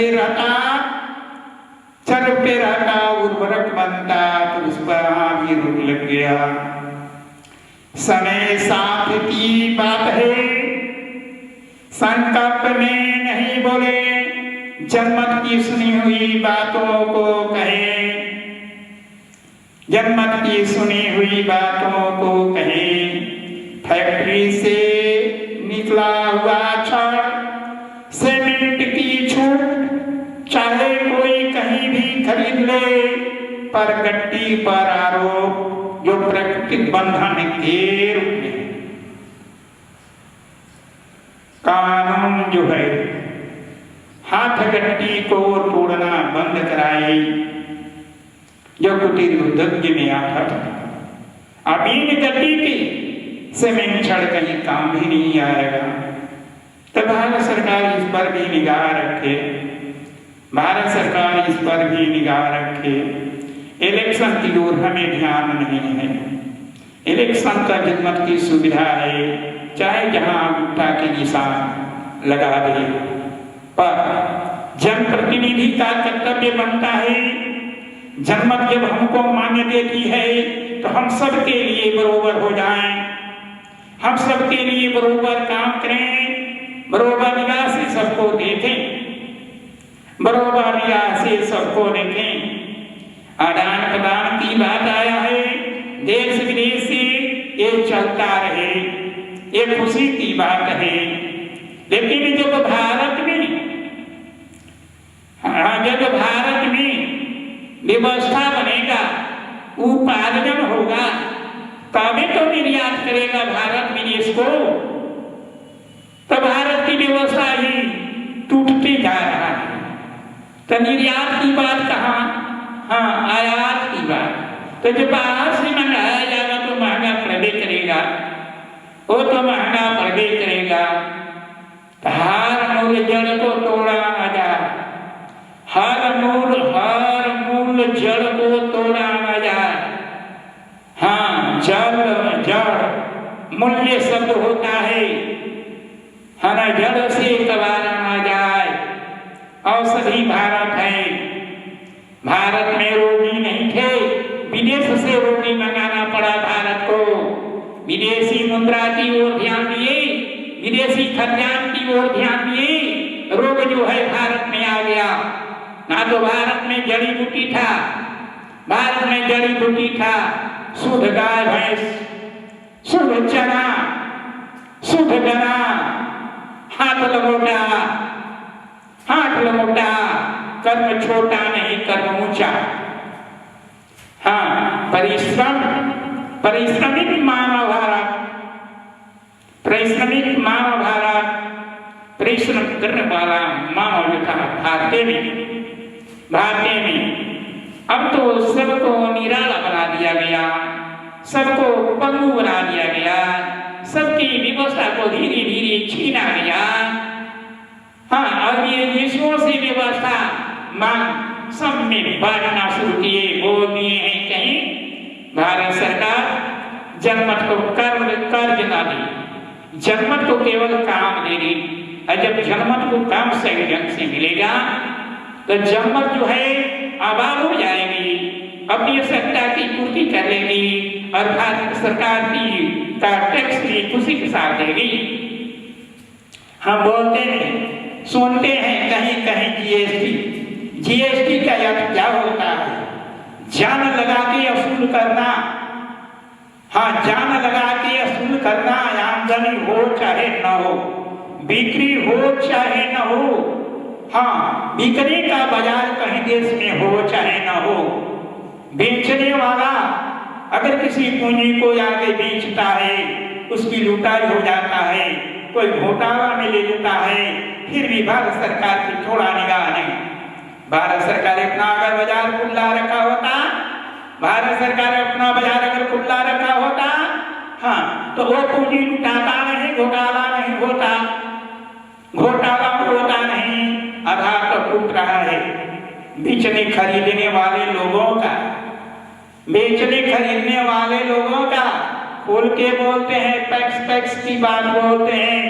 रहता, उर्वरक बनता, तो उस पर भी रोग लग गया। समय साथ की बात है, संकल्प में नहीं बोले, जनमत की सुनी हुई बातों को कहे, जनमत की सुनी हुई बातों को कहे। फैक्ट्री से निकला हुआ छड़, सीमेंट की छूट, चाहे कोई कहीं भी खरीद ले, पर गट्टी पर आरोप जो प्राकृतिक बंधन के रूप में। कानून जो है हाथ गट्टी को तोड़ना बंद कराए, जो कुटीर उद्योग में आता था। अब इन गट्टी की सीमेंट छड़ कहीं काम भी नहीं आएगा। तो भारत सरकार इस पर भी निगाह रखे, भारत सरकार इस पर भी निगाह रखे। इलेक्शन की ओर हमें ध्यान नहीं है। इलेक्शन का जनमत की सुविधा है, चाहे जहां अंगूठा के निशान लगा दे, पर जनप्रतिनिधि का कर्तव्य बनता है, जनमत जब हमको मान्य देती है तो हम सबके लिए बरोबर हो जाएं, हम सबके लिए बरोबर काम करें, बरोबर निगाह से सबको देखें, बरोबर निगाह से सबको देखें। आदान प्रदान की बात आया है, देश विदेश से ये चलता रहे, ये खुशी की बात है। लेकिन जब भारत में व्यवस्था बनेगा, उपार्जन होगा, तभी तो निर्यात करेगा भारत विदेश को। तो भारत की व्यवस्था ही टूटते जा रहा है। तो निर्यात की बात कहाँ, हाँ आयात की बात। तो जब बाहर से मंगाया जाएगा तो महंगा पड़बे करेगा, वो तो महंगा पड़बे करेगा। हर मूल जड़ को तोड़ा ना जाए, हर मूल जड़ को तोड़ा ना जाए। हाँ जड़ जड़ मूल्य शब्द होता है, हर जड़ से कबारा ना जाए। औषधि भारत है, भारत में रोगी नहीं थे, विदेश से रोगी मंगाना पड़ा भारत को। विदेशी मुद्रा की ओर ध्यान दिए, विदेशी खाद्यान्न की ओर ध्यान दिए, रोग जो है भारत में आ गया। ना तो भारत में जड़ी बूटी था, भारत में जड़ी बूटी था, शुद्ध गाय भैंस, शुद्ध चना, शुद्ध गना, हाथ लंगोटा, हाथ लंगोटा, कर्म छोटा नहीं कर्म ऊंचा। हाँ परिश्रम, परिश्रमिक मानव भारत, परिश्रमिक मानव भारत, परिश्रम करने वाला मानव जो था भारतीय में। अब तो सबको निराला बना दिया गया, सबको पंगु बना दिया गया, सबकी व्यवस्था को धीरे धीरे छीना गया। हाँ अब ये विश्वों से व्यवस्था मांग सब में बांटना शुरू किए, बोल दिए हैं कहीं भारत सरकार जनमत को कर्ज ना दी, जनमत को केवल काम दे दी। और जब जनमत को काम सही ढंग से मिलेगा तो जनमत जो है आबाद हो जाएगी, अपनी सत्ता की पूर्ति कर लेगी और भारत सरकार की का टैक्स भी खुशी के साथ देगी। हम बोलते हैं, सुनते हैं कहीं कहीं जीएसटी, जीएसटी का अर्थ क्या होता है? जान लगा के वसूल करना। हाँ जान लगा के वसूल करना, आमदनी हो चाहे न हो, बिक्री हो चाहे न हो। हाँ बिक्री का बाजार कहीं देश में हो चाहे न हो, बेचने वाला अगर किसी पूंजी को आगे बेचता है उसकी लुटाई हो जाता है, कोई घोटाला में ले लेता है, फिर भी भारत सरकार की थोड़ा निगाह नहीं। भारत सरकार अपना अगर बाजार खुला रखा होता, भारत सरकार अपना बाजार अगर खुला रखा होता, हाँ तो वो पूंजी लुटाता नहीं, घोटाला नहीं होता, घोटाला होता नहीं। आधार तो टूट रहा है बेचने खरीदने वाले लोगों का, बेचने खरीदने वाले लोगों का। खोल के बोलते हैं, टैक्स की बात बोलते हैं,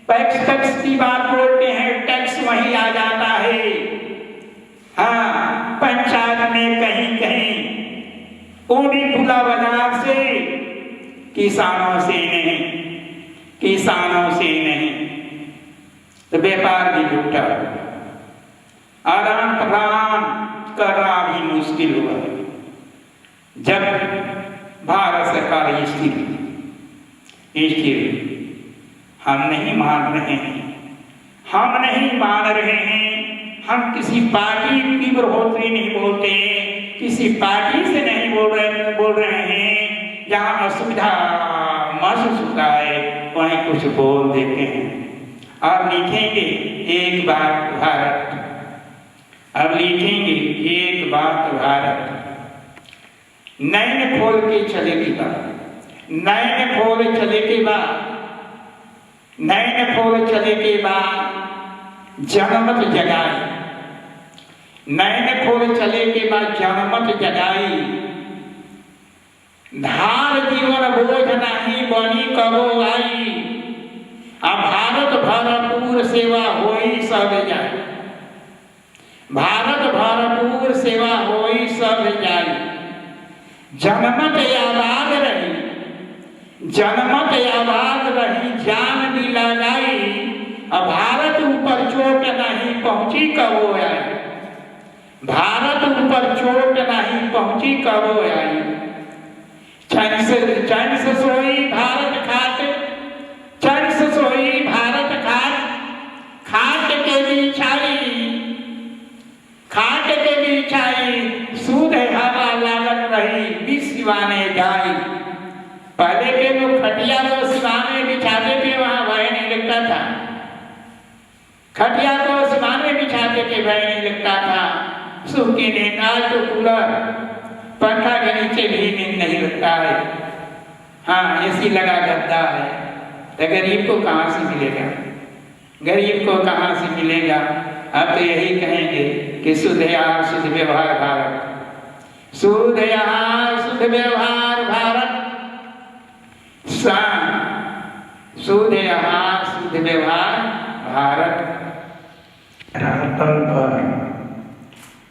टैक्स की बात बोलते हैं, टैक्स वहीं आ जाता है। हाँ पंचायत में कहीं कहीं वो भी खुला बाजार से, किसानों से नहीं, किसानों से नहीं। तो व्यापार भी झूठा, आदान प्रदान करना भी मुश्किल हुआ जब भारत सरकार स्थिर हम नहीं मान रहे हैं, हम नहीं मान रहे हैं। हम किसी पार्टी की बढ़ोतरी नहीं बोलते, किसी पार्टी से नहीं बोल रहे हैं। जहाँ असुविधा महसूस होता है वहीं कुछ बोल देते हैं। अब लिखेंगे एक बात भारत, अब लिखेंगे एक बात भारत। नैन खोल के चले की बात, नैन खोल चले के बाद, नैन खोल चले के बाद जनमत जगाई, नैन खोल चले के बाद जनमत जगाई। धार जीवन बोझ नहीं बनी करो आई, अब भारत भरपूर सेवा होई सब जाई, भारत भरपूर सेवा होई सब जाई। जनमत आबाद रही, जनमत आबाद रही, जान भी लगाई। अब भारत ऊपर चोट नहीं पहुंची कबो आई, भारत ऊपर चोट नहीं पहुंची कबो आई। चैन से सोई भारत खाट, चैन से सोई भारत खाट, खाट के बिछाई, खाट के बिछाई। सूद हवा लागत रही बिछवाने जाई। पहले के लोग खटिया को सिवाने बिछाते थे, वहां भय नहीं लगता था। खटिया को सिवाने बिछाते थे, भय नहीं लगता था। सूखी ने आज तो कूलर पंखा के नीचे भी नींद नहीं लगता है। हाँ, एसी लगा गद्दा है, तो गरीब को कहाँ से मिलेगा, गरीब को कहाँ से मिलेगा। अब तो यही कहेंगे कि शुद्ध आहार शुद्ध व्यवहार भारत, शुद्ध आहार शुद्ध व्यवहार भारत, शुद्ध आहार शुद्ध व्यवहार भारत। धरातल पर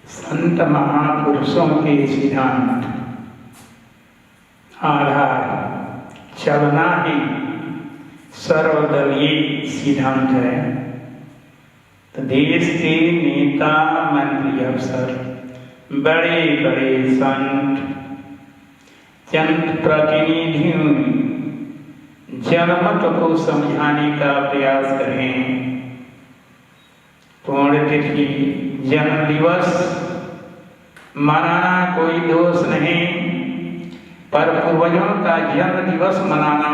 संत महापुरुषों के सिद्धांत आधार चलना ही सर्वदलीय सिद्धांत है। तो देश के नेता मंत्री अफसर, बड़े बड़े संत, जनप्रतिनिधियों जनमत को समझाने का प्रयास करें। पुण्यतिथि जन्म दिवस मनाना कोई दोष नहीं, पर पूर्वजों का जन्म दिवस मनाना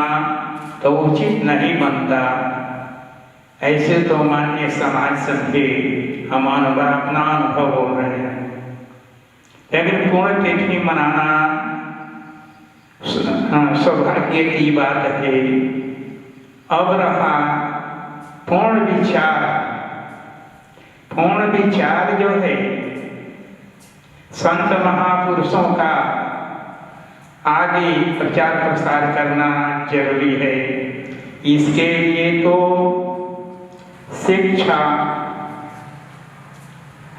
तो उचित नहीं बनता। ऐसे तो मान्य समाज सभ्य हम अपना अनुभव बोल रहे हैं, लेकिन पुण्यतिथि मनाना सौभाग्य की बात है। अब रहा पूर्ण विचार, पूर्ण विचार जो है संत महापुरुषों का आगे प्रचार प्रसार करना जरूरी है। इसके लिए तो शिक्षा,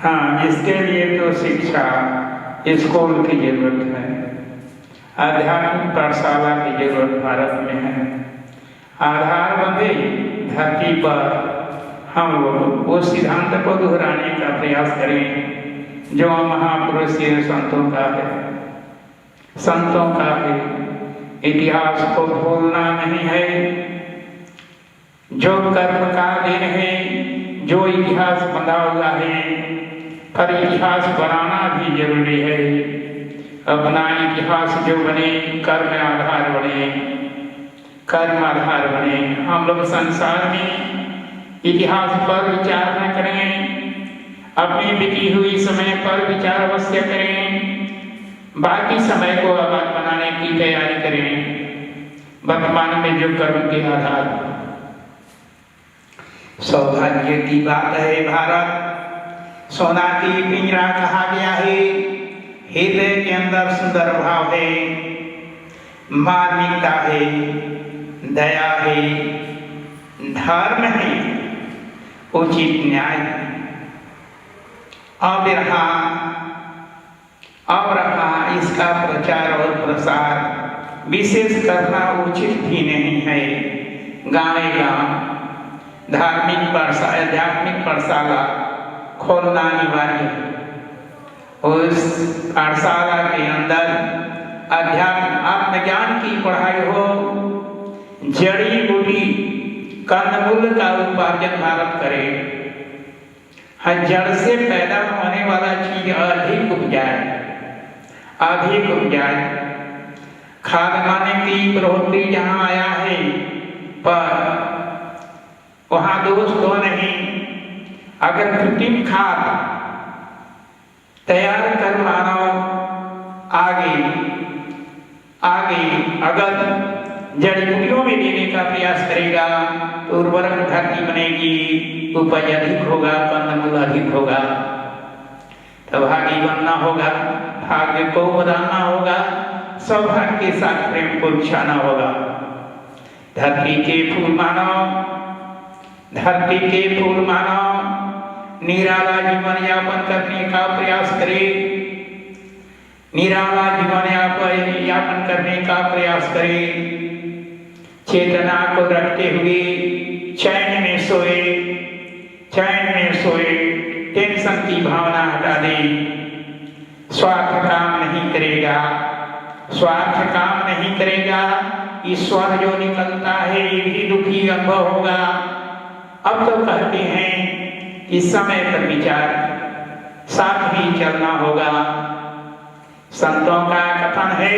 हाँ, इसके लिए तो शिक्षा स्कूल की जरूरत है, आध्यात्मिक पाठशाला की जरूरत भारत में है। आधार बंधे धरती पर हम लोग वो सिद्धांत को दोहराने का प्रयास करें जो महापुरुष संतों का है, संतों का है। इतिहास को भूलना नहीं है, जो कर्म का दिन है, जो इतिहास बना हुआ है, पर इतिहास बनाना भी जरूरी है। अपना इतिहास जो बने कर्म आधार बने, कर्म आधार बने। हम लोग संसार में इतिहास पर विचार न करें, अपनी बीती हुई समय पर विचार अवश्य करें, बाकी समय को आबाद बनाने की तैयारी करें वर्तमान में जो कर्म के आधार। सौभाग्य की बात है भारत, सोना की पिंजरा कहा गया है। हृदय के अंदर सुंदर भाव है, मार्मिकता है, दया है, धर्म है, उचित न्याय। अब रहा इसका प्रचार और प्रसार विशेष करना उचित भी नहीं है। गाँव धार्मिक आध्यात्मिक पाठशाला खोलना अनिवार्य है। उस पाठशाला के अंदर अध्यात्म आत्मज्ञान की पढ़ाई हो, जड़ी बूटी कंदमूल का उपार्जन भारत करे, जड़ से पैदा होने वाला चीज अधिक उपजाए। खाद माने की प्रवृत्ति जहाँ आया है, पर वहाँ दोष तो नहीं। अगर कृत्रिम खाद तैयार कर मानव आगे अगर जड़ी बूटियों में देने का प्रयास करेगा तो उर्वरक धरती बनेगी, उपज अधिक होगा, कंदमूल अधिक होगा। तो भागी बनना होगा, भाग्य को बदलना होगा, सौभाग्य के साथ प्रेम को बिछाना होगा। धरती के फूल मानो निराला जीवन यापन करने का प्रयास करे, निराला जीवन यापन करने का प्रयास करे। चेतना को रखते हुए चैन में सोए, टेंशन की भावना हटा दे। स्वार्थ काम नहीं करेगा। ईश्वर जो निकलता है ये भी दुखी अनुभव होगा। अब तो कहते हैं कि समय पर विचार साथ ही चलना होगा। संतों का कथन है,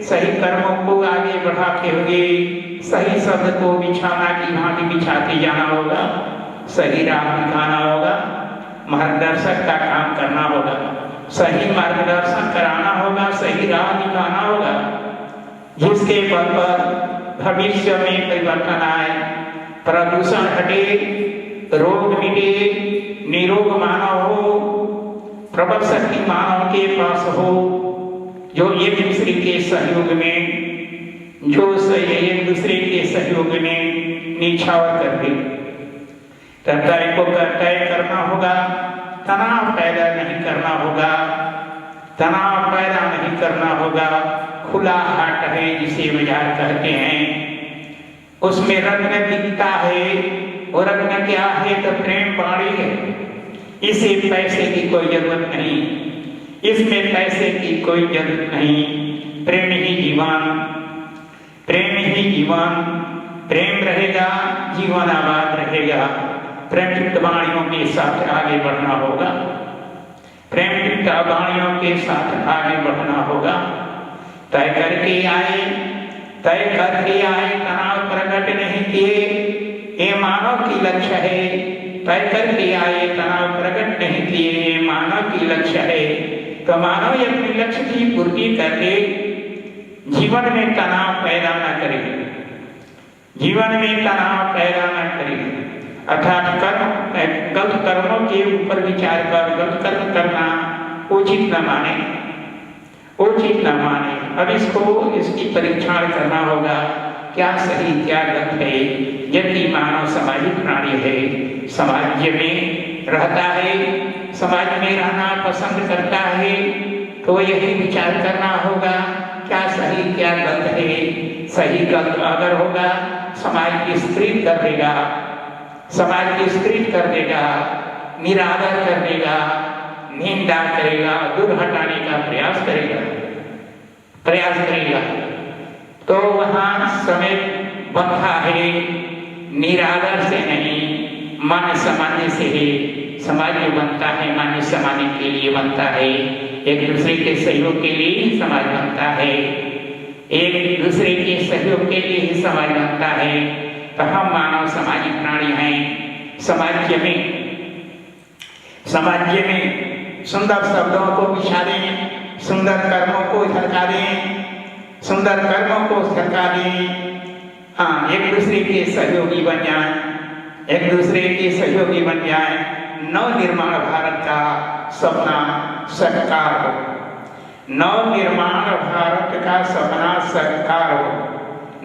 सही कर्मों को आगे बढ़ाते हुए सही शब्द को बिछाना की भांति बिछाते जाना होगा, सही राह दिखाना होगा, मार्गदर्शक का काम करना होगा, सही मार्गदर्शन कराना होगा, सही राह दिखाना होगा, जिसके बल पर भविष्य में परिवर्तन आए, प्रदूषण हटे, रोग मिटे, निरोग मानव हो, प्रबल शक्ति मानव के पास हो, जो एक दूसरे के सहयोग में निछावर कर दे। तय को तय करना होगा, तनाव पैदा नहीं करना होगा। खुला हाट है जिसे बाजार कहते हैं, उसमें रत्न दिखता है, और रत्न क्या है तो प्रेम बाड़ी है। इसे पैसे की कोई जरूरत नहीं, इसमें पैसे की कोई जरूरत नहीं। प्रेम ही जीवन, प्रेम रहेगा, जीवन आबाद रहेगा। प्रेम वाणियों के साथ आगे बढ़ना होगा, तय करके आए, तनाव प्रकट नहीं किए, ये मानव की लक्ष्य है। तय करके आए, तनाव प्रकट नहीं किए, ये मानव की लक्ष्य है। तो मानव अपने लक्ष्य की पूर्ति कर ले, जीवन में तनाव पैदा न करे, अर्थात गलत कर्मों के ऊपर विचार कर गलत कर्म करना उचित न माने। अब इसकी परीक्षण करना होगा, क्या सही क्या गलत है। यदि मानव सामाजिक प्राणी है, समाज में रहता है, समाज में रहना पसंद करता है, तो यही विचार करना होगा क्या सही क्या गलत है। सही गलत अगर होगा, समाज की विस्तृत कर देगा, निरादर कर देगा, निंदा करेगा, दूर हटाने का प्रयास करेगा। तो वहाँ समय बनता है निरादर से नहीं, मन सामान्य से है। समाज में बनता है मान्य समाने के लिए बनता है, एक दूसरे के सहयोग के लिए ही समाज बनता है, एक दूसरे के सहयोग के लिए ही समाज बनता है। तो हम मानव सामाजिक प्राणी हैं। समाज में सुंदर शब्दों को बिछा दें, सुंदर कर्मों को झलका दें, हाँ, एक दूसरे के सहयोगी बन जाए, नव निर्माण भारत का सपना साकार हो,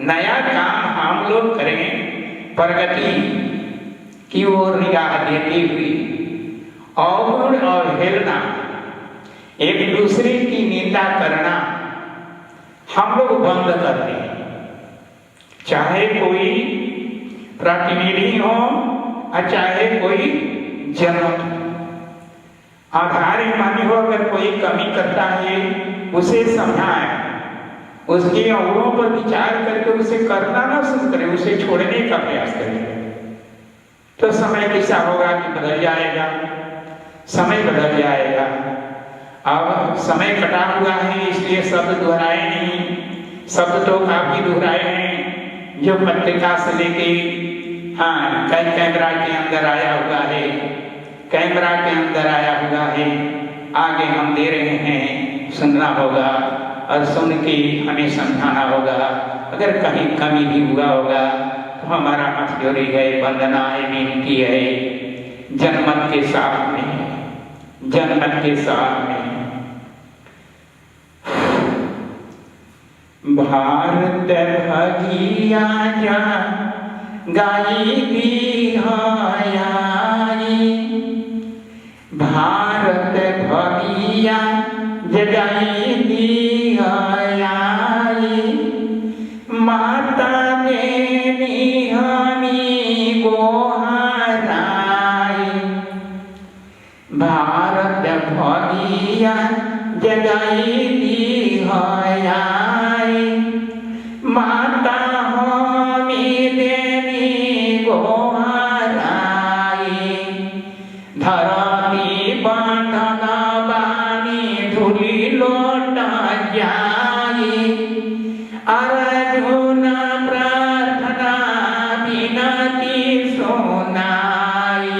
नया काम हम लोग करें, प्रगति की ओर निगाह देते हुए। अवगुण और हेलना एक दूसरे की निंदा करना हम लोग बंद कर दें। चाहे कोई प्रतिनिधि हो और चाहे कोई जनता, आधार मानी हो, अगर कोई कमी करता है उसे समझाए, उसके अवरों पर विचार करके उसे करना ना शुरू करें, उसे छोड़ने का प्रयास करें, तो समय कैसा होगा कि बदल जाएगा, समय बदल जाएगा। अब समय कटा हुआ है इसलिए शब्द दोहराए नहीं, शब्द तो काफी दोहराए हैं जो पत्रिका से लेके हाँ कई कैमरा के अंदर आया हुआ है, कैमरा के अंदर आया हुआ है, आगे हम दे रहे हैं, सुनना होगा और सुन के हमें समझाना होगा। अगर कहीं कमी भी हुआ होगा तो हमारा हाथ जोड़ी है, वंदना है, विनती है, जनमत के साथ में, जनमत के साथ में। भारत भगिया जा गाई बिहायाई, भारत भगिया जगाई बिहायाई, माता ने हमी गोहराई, भारत भगिया जगाई बिहायाई, माता हमी देवी गोहराई, धरती बंधन बानी धूलि लोट जाई, अर्जुन प्रार्थना विनती सुनाई,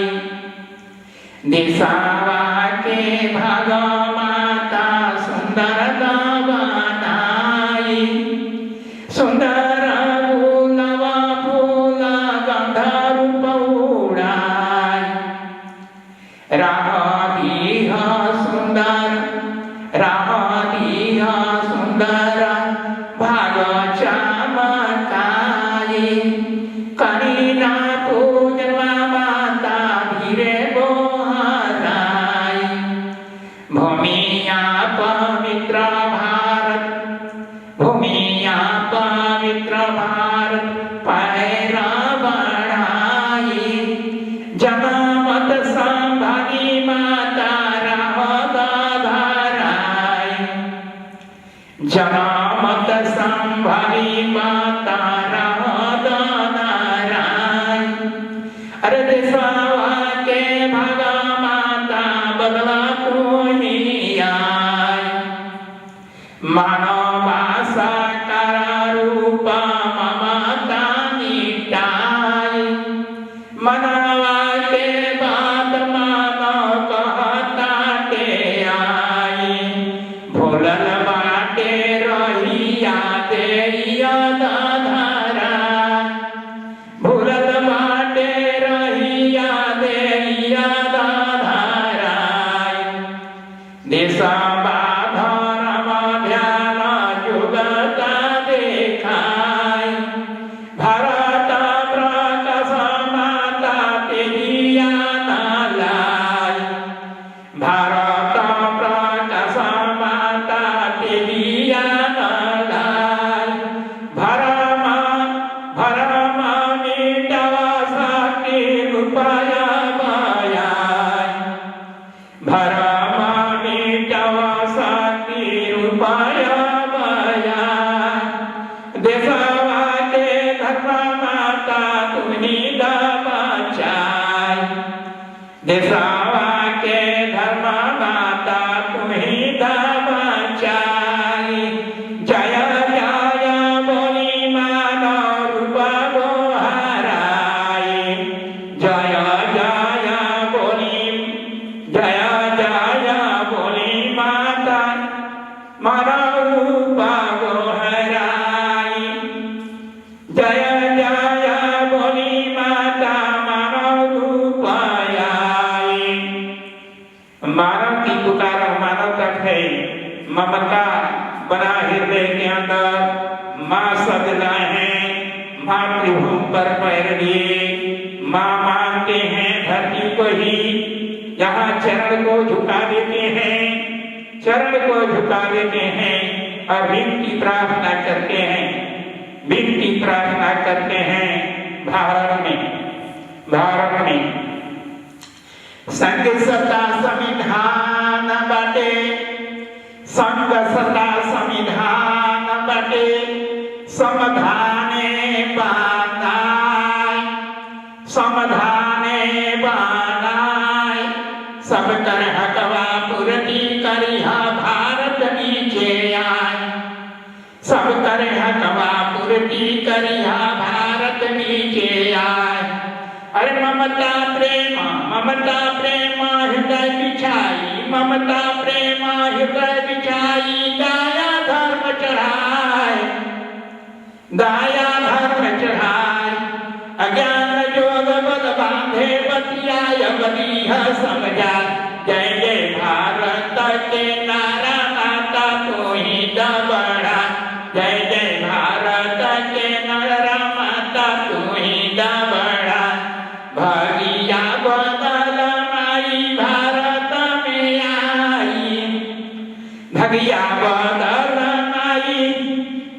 दिशावा के भाग माता सुंदर बनाई, सुंदर गुलाब फूल गंधर्व उड़ाई, राहती सुंदर, राहती सुंदर भाग चमकाई, करीना पूजवा माता धीरे गोहराई, भूमिया पवित्र भारत, भूमिया पवित्र भारत पैरा बढ़ाई, जनमत संभाली माता रहत धराई, जनमत संभाली माता रहत धराई, अरे देशवा के भागा माता बदला कोई आई, मानवा साकार रूप ममता मिटाई, मनवा के बात मानव कहता के आई, भोलल बाटे रहिया देइया धरा, भोलल बाटे रहिया देइया धरा, देशा धर्म ध्यान जुगता देखाई, भारत प्रकाश माता तेजिया लाई, भारत प्रकाश माता तेजिया लाई, भरम भरम मिटवा सके रुपया बयाई, भरम मिटवा सके रुपया बयाई, देशवा के धर्म माता तुम्ही दा बचाई, देशवा के धर्म माता तुम्ही दा बचाई, जय जय बोली मानव रूप गोहराई, जय जय बोली, जय जय बोली माता मानव रूप गोहराई, जय जय बोली माता मानव रूप आई। मानव की पुकार मानव तक है, ममता बना हृदय के अंदर, माँ सदना है, मातृभूमि पर पैर लिए, माँ मानते हैं धरती को ही, यहाँ चरण को झुका देते हैं, चरण को झुका देते हैं और विनती प्रार्थना करते हैं, विनती प्रार्थना करते हैं। भारत में संघ सत्ता संविधान बाटे, संघ सत्ता संविधान बाटे, समाधाने बनाए, समाधाने बनाए, सब कर हकवा पूर्ति करिहा भारत नीचे आए, सब कर हकवा पूर्ति करिहा भारत नीचे आए। अरे ममता प्रेम हृदय बिछाई, ममता प्रेम हृदय बिछाई, दया धर्म चढ़ाए, दया धर्म चढ़ाए, अज्ञान जोग बल बांधे बतियाय बलिह समझा। जय जय भारत के नारा माता तो ही दबड़ा, जय जय भारत के नारा माता तो ही दबड़ा। भागिया बदल माई भारत में आई, भगिया बदल माई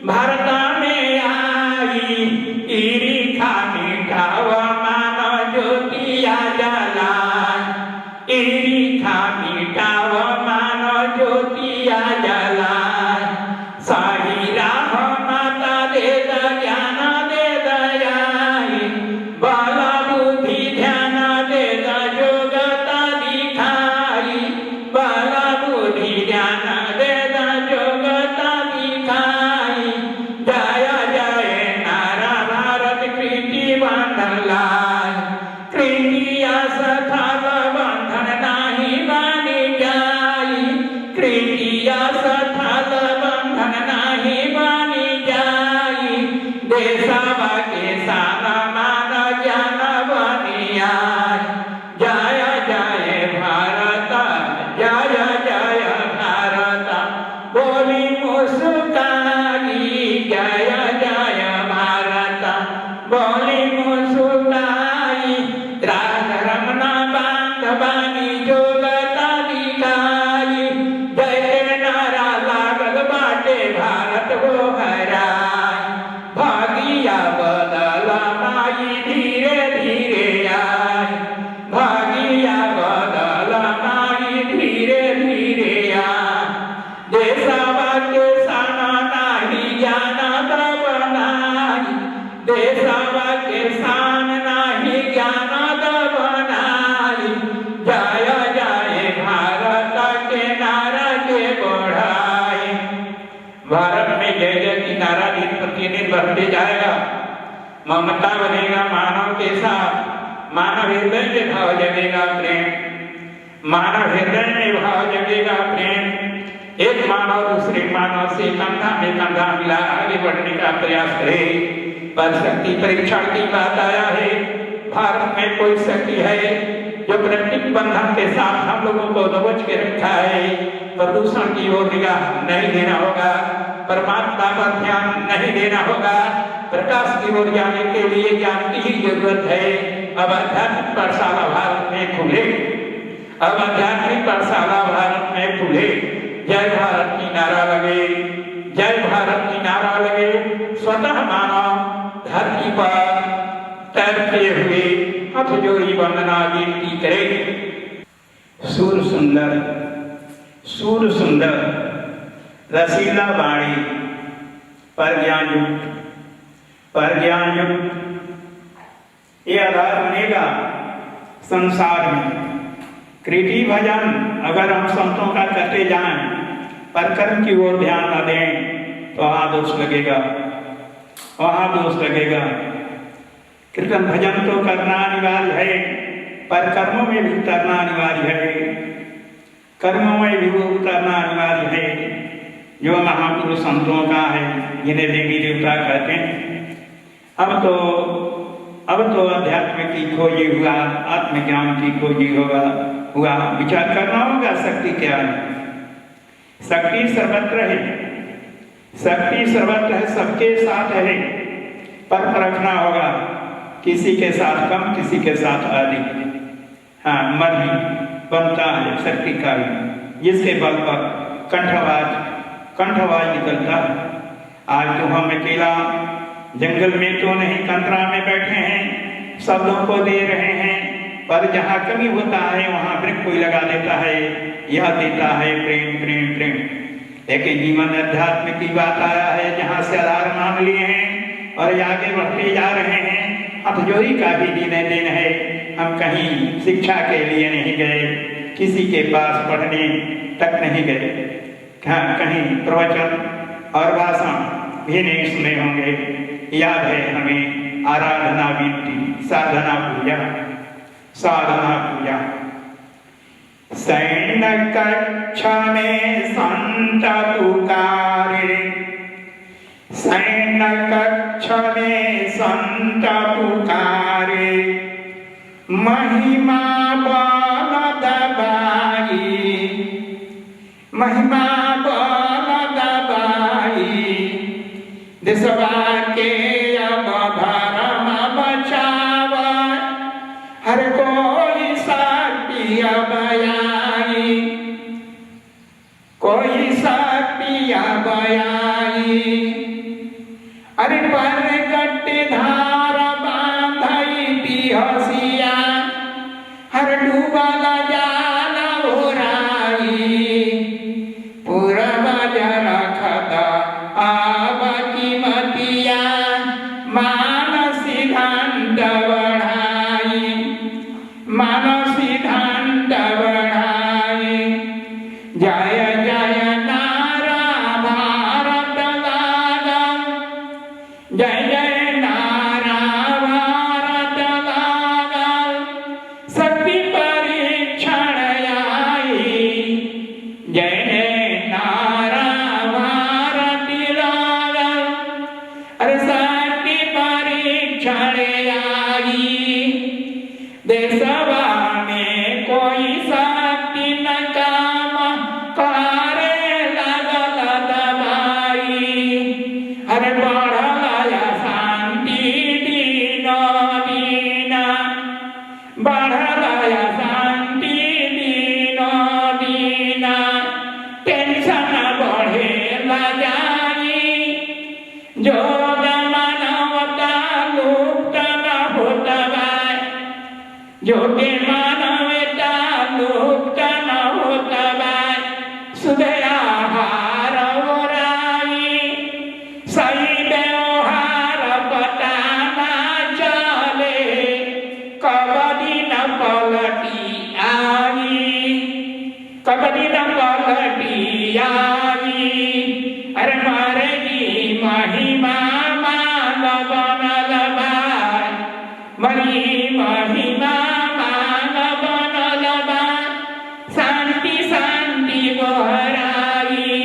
भारत में आई, ईरिखा मिठाव मान ज्योतिया जलाए, ईरिखा मिठाव मान ज्योतिया जलाए। साही राह माता दे ज्ञान दे दयाई, बाला बुद्धि ध्यान दे जोगता दिखाई, बाला बुद्धि ध्यान दे जोगता दिखाई। जय जय नारा भारत कृति बंधन लाय, कृतिया सथाल बंधन नाही बनी जाई, कृतिया सथाल बंधन नाही बनी जाई। देशवा के सान मान ज्ञान बनी आए, जय जय भारत, जय जय भारत, बोली मुस्काई, जय जय भारत, बोली मुस्काई। राग रमना बांध बानी जोगता दिखाई, जय नारा लागल बाटे भारत हो हराय। भागिया बदल माई धीरे धीरे आए, भागिया बदल माई धीरे धीरे आए। देशवा के सान नाही ज्ञान बनाई, देशवा के सान नाही ज्ञान बनाई। जय जय भारत के नारा के बढ़ाए। भारत में जय जय की नारा दिन प्रतिदिन बढ़ते जाएगा। ममता बनेगा मानव के साथ, मानव हृदय में भाव जगेगा प्रेम, मानव हृदय में भाव जगेगा प्रेम। एक मानव दूसरे मानव से कंधा में कंधा मिला आगे बढ़ने का प्रयास करे। पर शक्ति परीक्षण की बात आया है। भारत में कोई शक्ति है जो प्रत्येक बंधन के साथ हम लोगों को दबोच के रखा है। प्रदूषण की ओर निगाह नहीं देना होगा, परमात्मा पर ध्यान नहीं देना होगा। प्रकाश की ओर जाने के लिए ज्ञान की ही जरूरत है। अब आध्यात्मिक पाठशाला भारत में खुले, अब आध्यात्मिक पाठशाला भारत में खुले। जय भारत की नारा लगे, जय भारत की नारा लगे। स्वतः मानव धरती पर तैरते हुए हाथ जोड़ी वंदना गिनती करे। सूर सुंदर, सूर सुंदर, रसीला वाणी, पर ज्ञान युक्त, पर ज्ञान युक्त। ये आधार बनेगा संसार में। कृति भजन अगर हम संतों का करते जाएं, पर कर्म की ओर ध्यान न दें तो वहां दोष लगेगा, वहां दोष लगेगा। कीर्तन भजन तो करना अनिवार्य है, पर कर्मों में भी उतरना अनिवार्य है, कर्मों में भी उतरना अनिवार्य है। जो महापुरुष संतों का है, जिन्हें देवी देवता कहते हैं। अब तो अध्यात्म की खोजी हुआ, आत्मज्ञान की खोजी हुआ विचार करना होगा शक्ति क्या है। शक्ति सर्वत्र है, शक्ति सर्वत्र है, सबके साथ है, पर परखना होगा किसी के साथ कम, किसी के साथ अधिक। हाँ, मन ही बनता है शक्ति का, जिसके बल पर कंठवाज निकलता है। आज तो हम अकेला जंगल में तो नहीं, कंतरा में बैठे हैं, शब्दों को दे रहे हैं, पर जहाँ कमी होता है वहाँ वृक्ष कोई लगा देता है, यह देता है प्रेम प्रेम प्रेम। लेकिन जीवन अध्यात्म की बात आया है, जहाँ से आधार मान लिए हैं और आगे बढ़ते जा रहे हैं। हथजोड़ी का भी दिन है। हम कहीं शिक्षा के लिए नहीं गए, किसी के पास पढ़ने तक नहीं गए, कहीं प्रवचन और भाषण भी नहीं सुने होंगे। याद है हमें आराधना विनती, साधना पूजा, साधना पूजा। सैन्य कक्षा में संत पुकारे, सैन्य कक्षा में संत पुकारे, महिमा बल दबाई, महिमा बल दबाई, देशवा के अब धर्म बचावा, हर कोई शक्ति अब आई, कोई शक्ति अब आई। अरे पर गट्टे धार बांधई बिहसिया, हर डूबल जाल ओराई, पूरब जल खता आब की मतिया, मानसी धंड बढ़ाई, मानसी धंड बढ़ाई। जय जय नारा भारत लागा, जय जय नारा भारत लागा, शक्ति परीक्षण आई, जय जय नारा भारत लागा, अरे शक्ति परीक्षण आई। देशवा में कोई शक्ति न काम करे लगल दबाई, अरे बढ़ल शांति दिन दिन, बढ़ल शांति दिन दिन, टेंशन बढ़े जाई, जोग मानवता लुप्त न होत बा, जोगे मानवता लुप्त न होत बा। शुद्ध आहार ओराई, सही व्यवहार पता न चले, कब दिन पलटी आई, कब दिन पलटी आई। अरे मरेगी महिमा मान बनल बा, मरी महिमा मान बनल बा। शांति शांति गोहराई,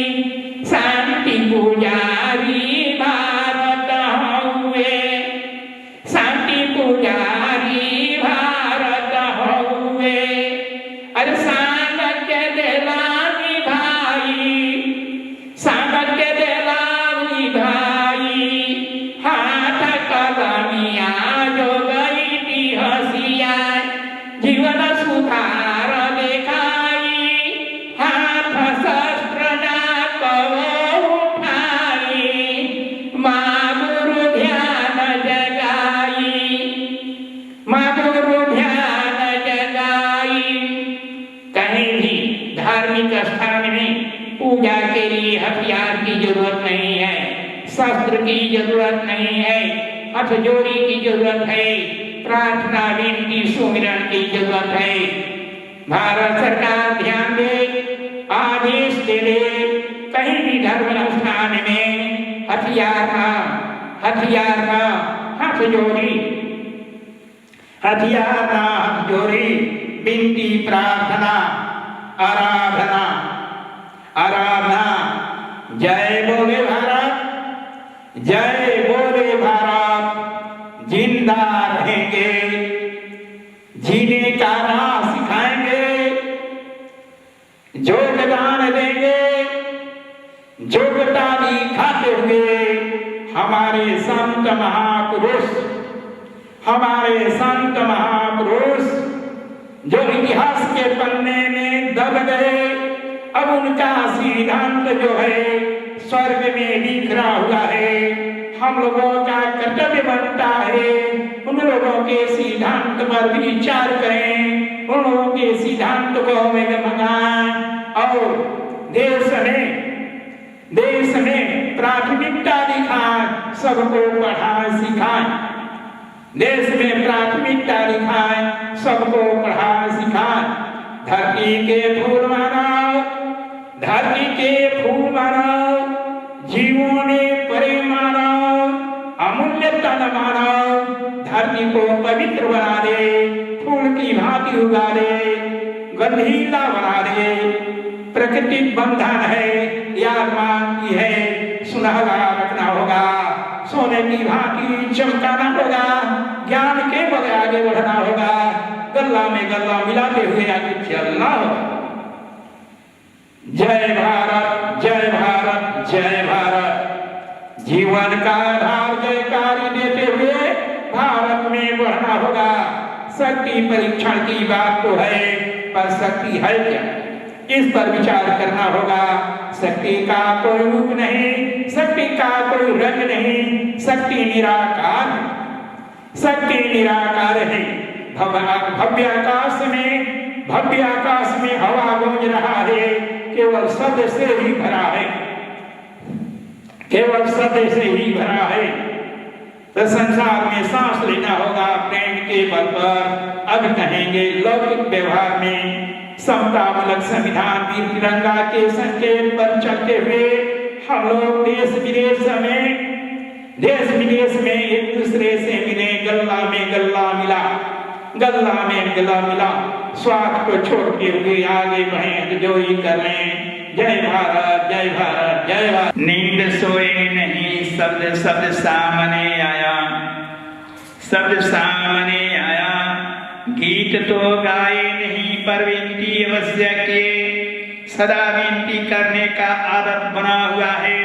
शांति पुजारी भारत हउए, शांति पुजारी भारत हउए। अरे सांग के देला निभाई, सांग के देला निभाई, हाथ कलमिया जो गई बिहसिया, जीवन सुधार देखाई, हाथ शस्त्र ना करो उठाई, माँ गुरु ध्यान जगाई, माँ गुरु ध्यान जगाई। कहीं भी धार्मिक स्थान में पूजा के लिए हथियार की जरूरत नहीं है, शस्त्र की जरूरत नहीं है, हाथ जोड़ी की जरूरत है, प्रार्थना विनती सुमिरन की जरूरत है। भारत सरकार ध्यान दे, आदेश दे दे, कहीं भी धर्म स्थान में हथियार ना, हाथ जोड़ी, हथियार ना, हाथ जोड़ी, विनती प्रार्थना, आराधना, आराधना। जय बोले भारत, जय बोले भारत। जिंदा रहेंगे, जीने का राह सिखाएंगे, योगदान देंगे, योग्यता दिखाते हुए हमारे संत महापुरुष, हमारे संत महापुरुष जो इतिहास के पन्ने में दब गए, अब उनका सिद्धांत जो है स्वर्ग में बिखरा हुआ है। हम लोगों का कर्तव्य बनता है उन लोगों के सिद्धांत पर विचार करें, उन लोगों के सिद्धांत को हमें मंगाएं और देश में प्राथमिकता दिखाएं, सबको पढ़ाएं सिखाएं। देश में प्राथमिकता दिखाएं, सबको पढ़ाएं सिखाएं। धरती के फूल मानो, धरती के फूल मानो, जीवों ने परे मानो, अमूल्य तन मानो, धरती को पवित्र बना दे, फूल की भांति उगा दे, गंधीला बना दे। प्रकृति बंधन है, याद मांगती है, सुनहरा रखना होगा, सोने की भांति चमकाना होगा, ज्ञान के बल आगे बढ़ना होगा, गल्ला में गल्ला मिलाते हुए आगे चलना होगा। जय भारत, जय भारत, जय भारत। जीवन का आधार जयकारी देते हुए भारत में बढ़ना होगा। शक्ति परीक्षण की बात तो है, पर शक्ति है क्या, इस पर विचार करना होगा। शक्ति का कोई रूप नहीं, शक्ति का कोई रंग नहीं, शक्ति निराकार, शक्ति निराकार है। भव्य आकाश में हवा गूंज रहा है, केवल शब्द से ही भरा है, केवल शब्द से ही भरा है। तो संसार में सांस लेना होगा प्रेम के बल पर। अब कहेंगे लौकिक व्यवहार में समतामूलक संविधान वीर तिरंगा के संकेत पर चलते हुए हम लोग देश विदेश में एक दूसरे से मिले, गल्ला में गल्ला मिला, गल्ला में गला मिला, स्वार्थ को छोड़ते हुए आगे बढ़े, जो ही कर लें। जय भारत, जय भारत, जय भारत। नींद सोए नहीं, शब्द शब्द सामने आया, शब्द सामने आया। गीत तो गाए नहीं पर विनती अवश्य किए, सदा विनती करने का आदत बना हुआ है।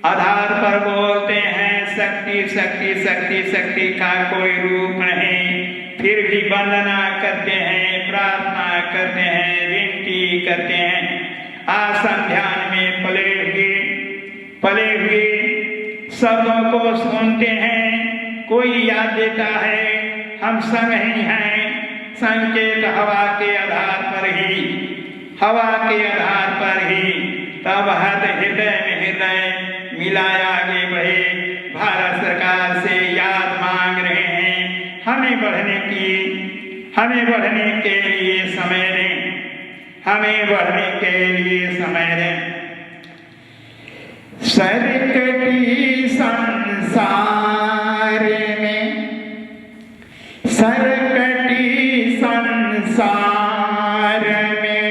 आधार पर बोलते हैं शक्ति शक्ति शक्ति, शक्ति का कोई रूप नहीं, फिर भी वंदना करते हैं, प्रार्थना करते हैं, विनती करते हैं। आसन ध्यान में पले हुए शब्दों को सुनते हैं, कोई याद देता है, हम संग ही हैं। संकेत हवा के आधार पर ही, हवा के आधार पर ही, तब हृदय में हृदय मिलाया आगे बढ़े। भारत सरकार से याद मांग रहे हैं, हमें बढ़ने के लिए समय दें, हमें बढ़ने के लिए समय दें। सरकती संसार में, सरकती संसार में,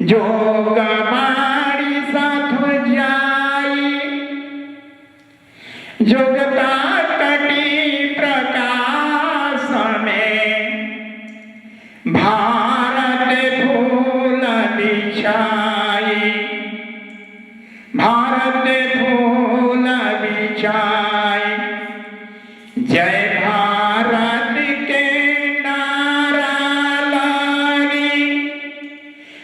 जो गमारी साथ जाई, जोगता कटी प्रकाश में, भारत फूल बिछाई, भारत फूल बिछाई। जय भारत के नारा लागी,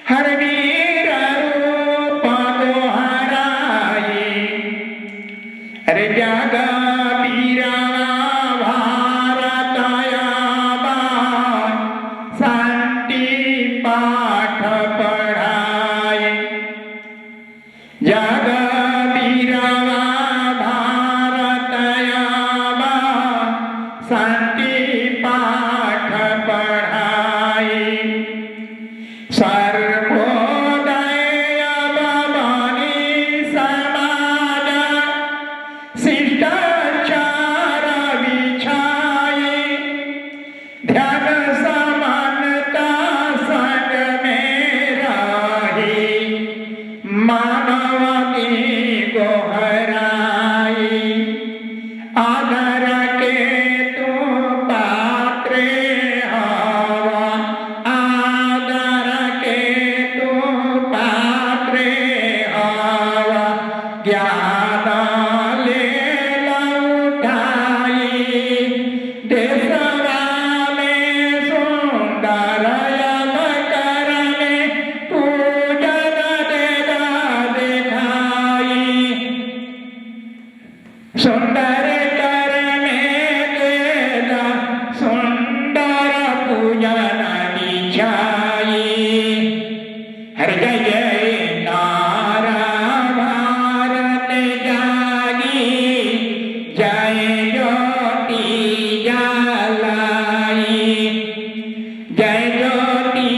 हर वीर रूप दोहराई। अरे जागा वीरा भारत आबाद, शांति पाठ पढ़ाए। जागा वीरा भारत आबाद, शांति पाठ पढ़ाए। सर्वोदय बनी समाज, शिष्टाचार बिछाए। ध्यान समानता संग में रही, मानवती को हराई। आदर के तू पात्र हवा, आदर के तू पात्र हवा। ज्ञान ले उठाई, देशवा में सुंदर अलंकार में तू सुंदर करने देला सुंदर पूजन दिछाई हर जय जय नारा भारत जागी जय ज्योति जलाई जय ज्योति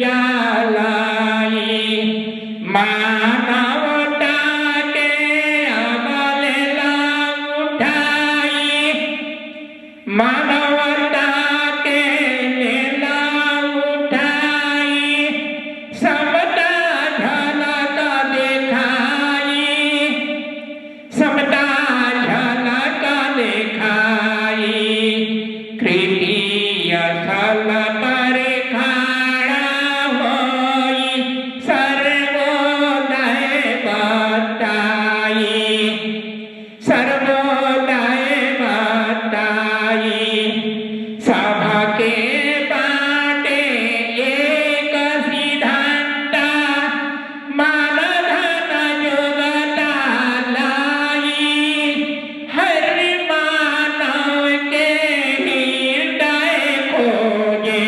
जलाई मानवता के अमल उठाई मानवता के लीला उठाई समता झलक दिखाई समता झलक दिखाई कृति असल पर खड़ा होई सर्वोदय बताई सर्वोदय बताई सबके बाटे एक सिद्धांत मान धन जुगता लाई हर मानव के हृदय खोजे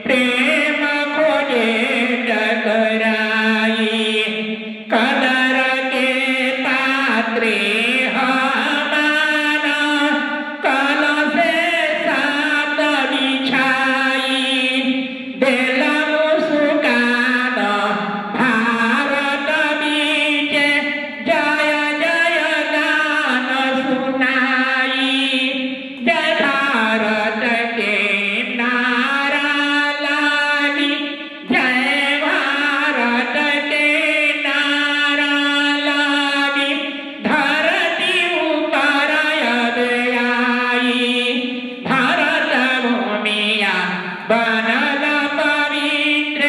प्रेम खोजे डगराई कदर के पात्रे हमारा कल से साथ बिछाई देला मुस्कान भारत बीच जय जय गान सुनाई जय भारत के नारा लागी जय भारत के नारा लागी धरती ऊपर अब आई भारत भूमिया बनल पवित्र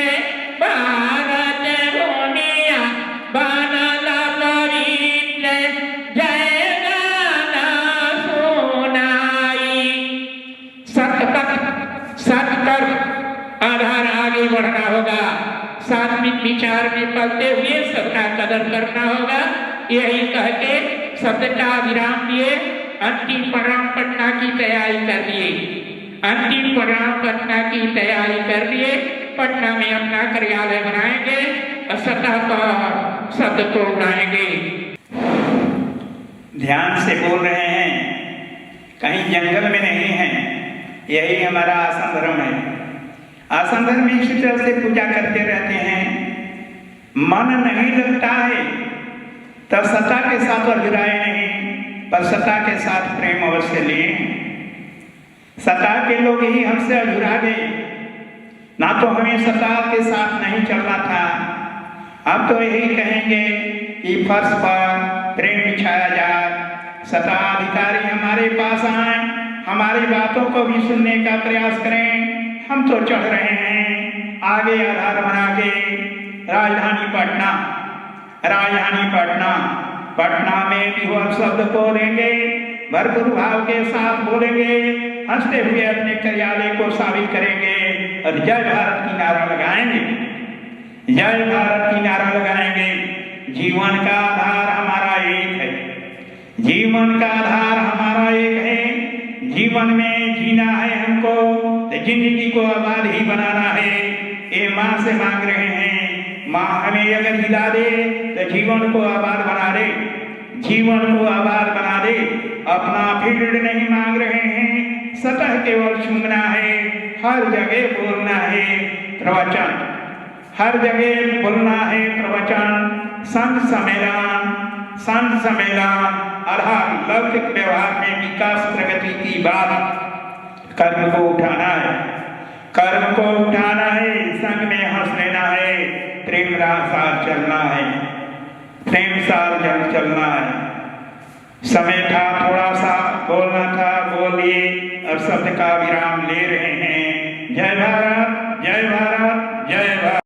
भारत भूमिया बनल पवित्र जय गान सुनाई सत्य कर आधार आगे बढ़ना होगा सात्विक विचार में पलते हुए सबका कदर करना होगा यही कह के शब्द का विराम दिए अंतिम परिणाम पटना की तैयारी कर लिए अंतिम परिणाम पटना की तैयारी कर लिए पटना में अपना कार्यालय बनाएंगे और सतह पर शब्द को उड़ाएंगे। ध्यान से बोल रहे हैं, कहीं जंगल में नहीं है। यही हमारा आसन धर्म है। आसन धर्म में इसी तरह से पूजा करते रहते हैं। मन नहीं लगता है तब सत्ता के साथ अधुराए नहीं, पर सत्ता के साथ प्रेम अवश्य लिए। सत्ता के लोग ही हमसे अधूरा गए, ना तो हमें सत्ता के साथ नहीं चलना था। अब तो यही कहेंगे कि फर्श पर प्रेम बिछाया जाए, सत्ता अधिकारी हमारे पास आए, हमारी बातों को भी सुनने का प्रयास करें। हम तो चढ़ रहे हैं आगे आधार बना के। राजधानी पटना, राजधानी पटना, पटना में भी वह शब्द बोलेंगे, भरपूर भाव के साथ बोलेंगे, हंसते हुए अपने कार्यालय को साबित करेंगे और जय भारत की नारा लगाएंगे, जय भारत की नारा लगाएंगे। जीवन का आधार हमारा एक है, जीवन का आधार हमारा एक है। जीवन में जीना है हमको, तो जिंदगी को आबाद ही बनाना है। ये माँ से मांग रहे हैं, माँ हमें अगर हिला दे तो जीवन को आबाद बना दे, जीवन को आबाद बना दे। अपना फील्ड नहीं मांग रहे हैं, सतह केवल छूना है, हर जगह बोलना है प्रवचन, हर जगह बोलना है प्रवचन। संत सम्मेलन, संत सम्मेलन आधार लौकिक व्यवहार में विकास प्रगति की बात। कर्म को उठाना है, कर्म को उठाना है, संग में हंस लेना है, प्रेम साथ चलना है, प्रेम साथ जब चलना है। समय था थोड़ा सा बोलना था, बोलिए। अब शब्द का विराम ले रहे हैं। जय भारत, जय भारत, जय भारत।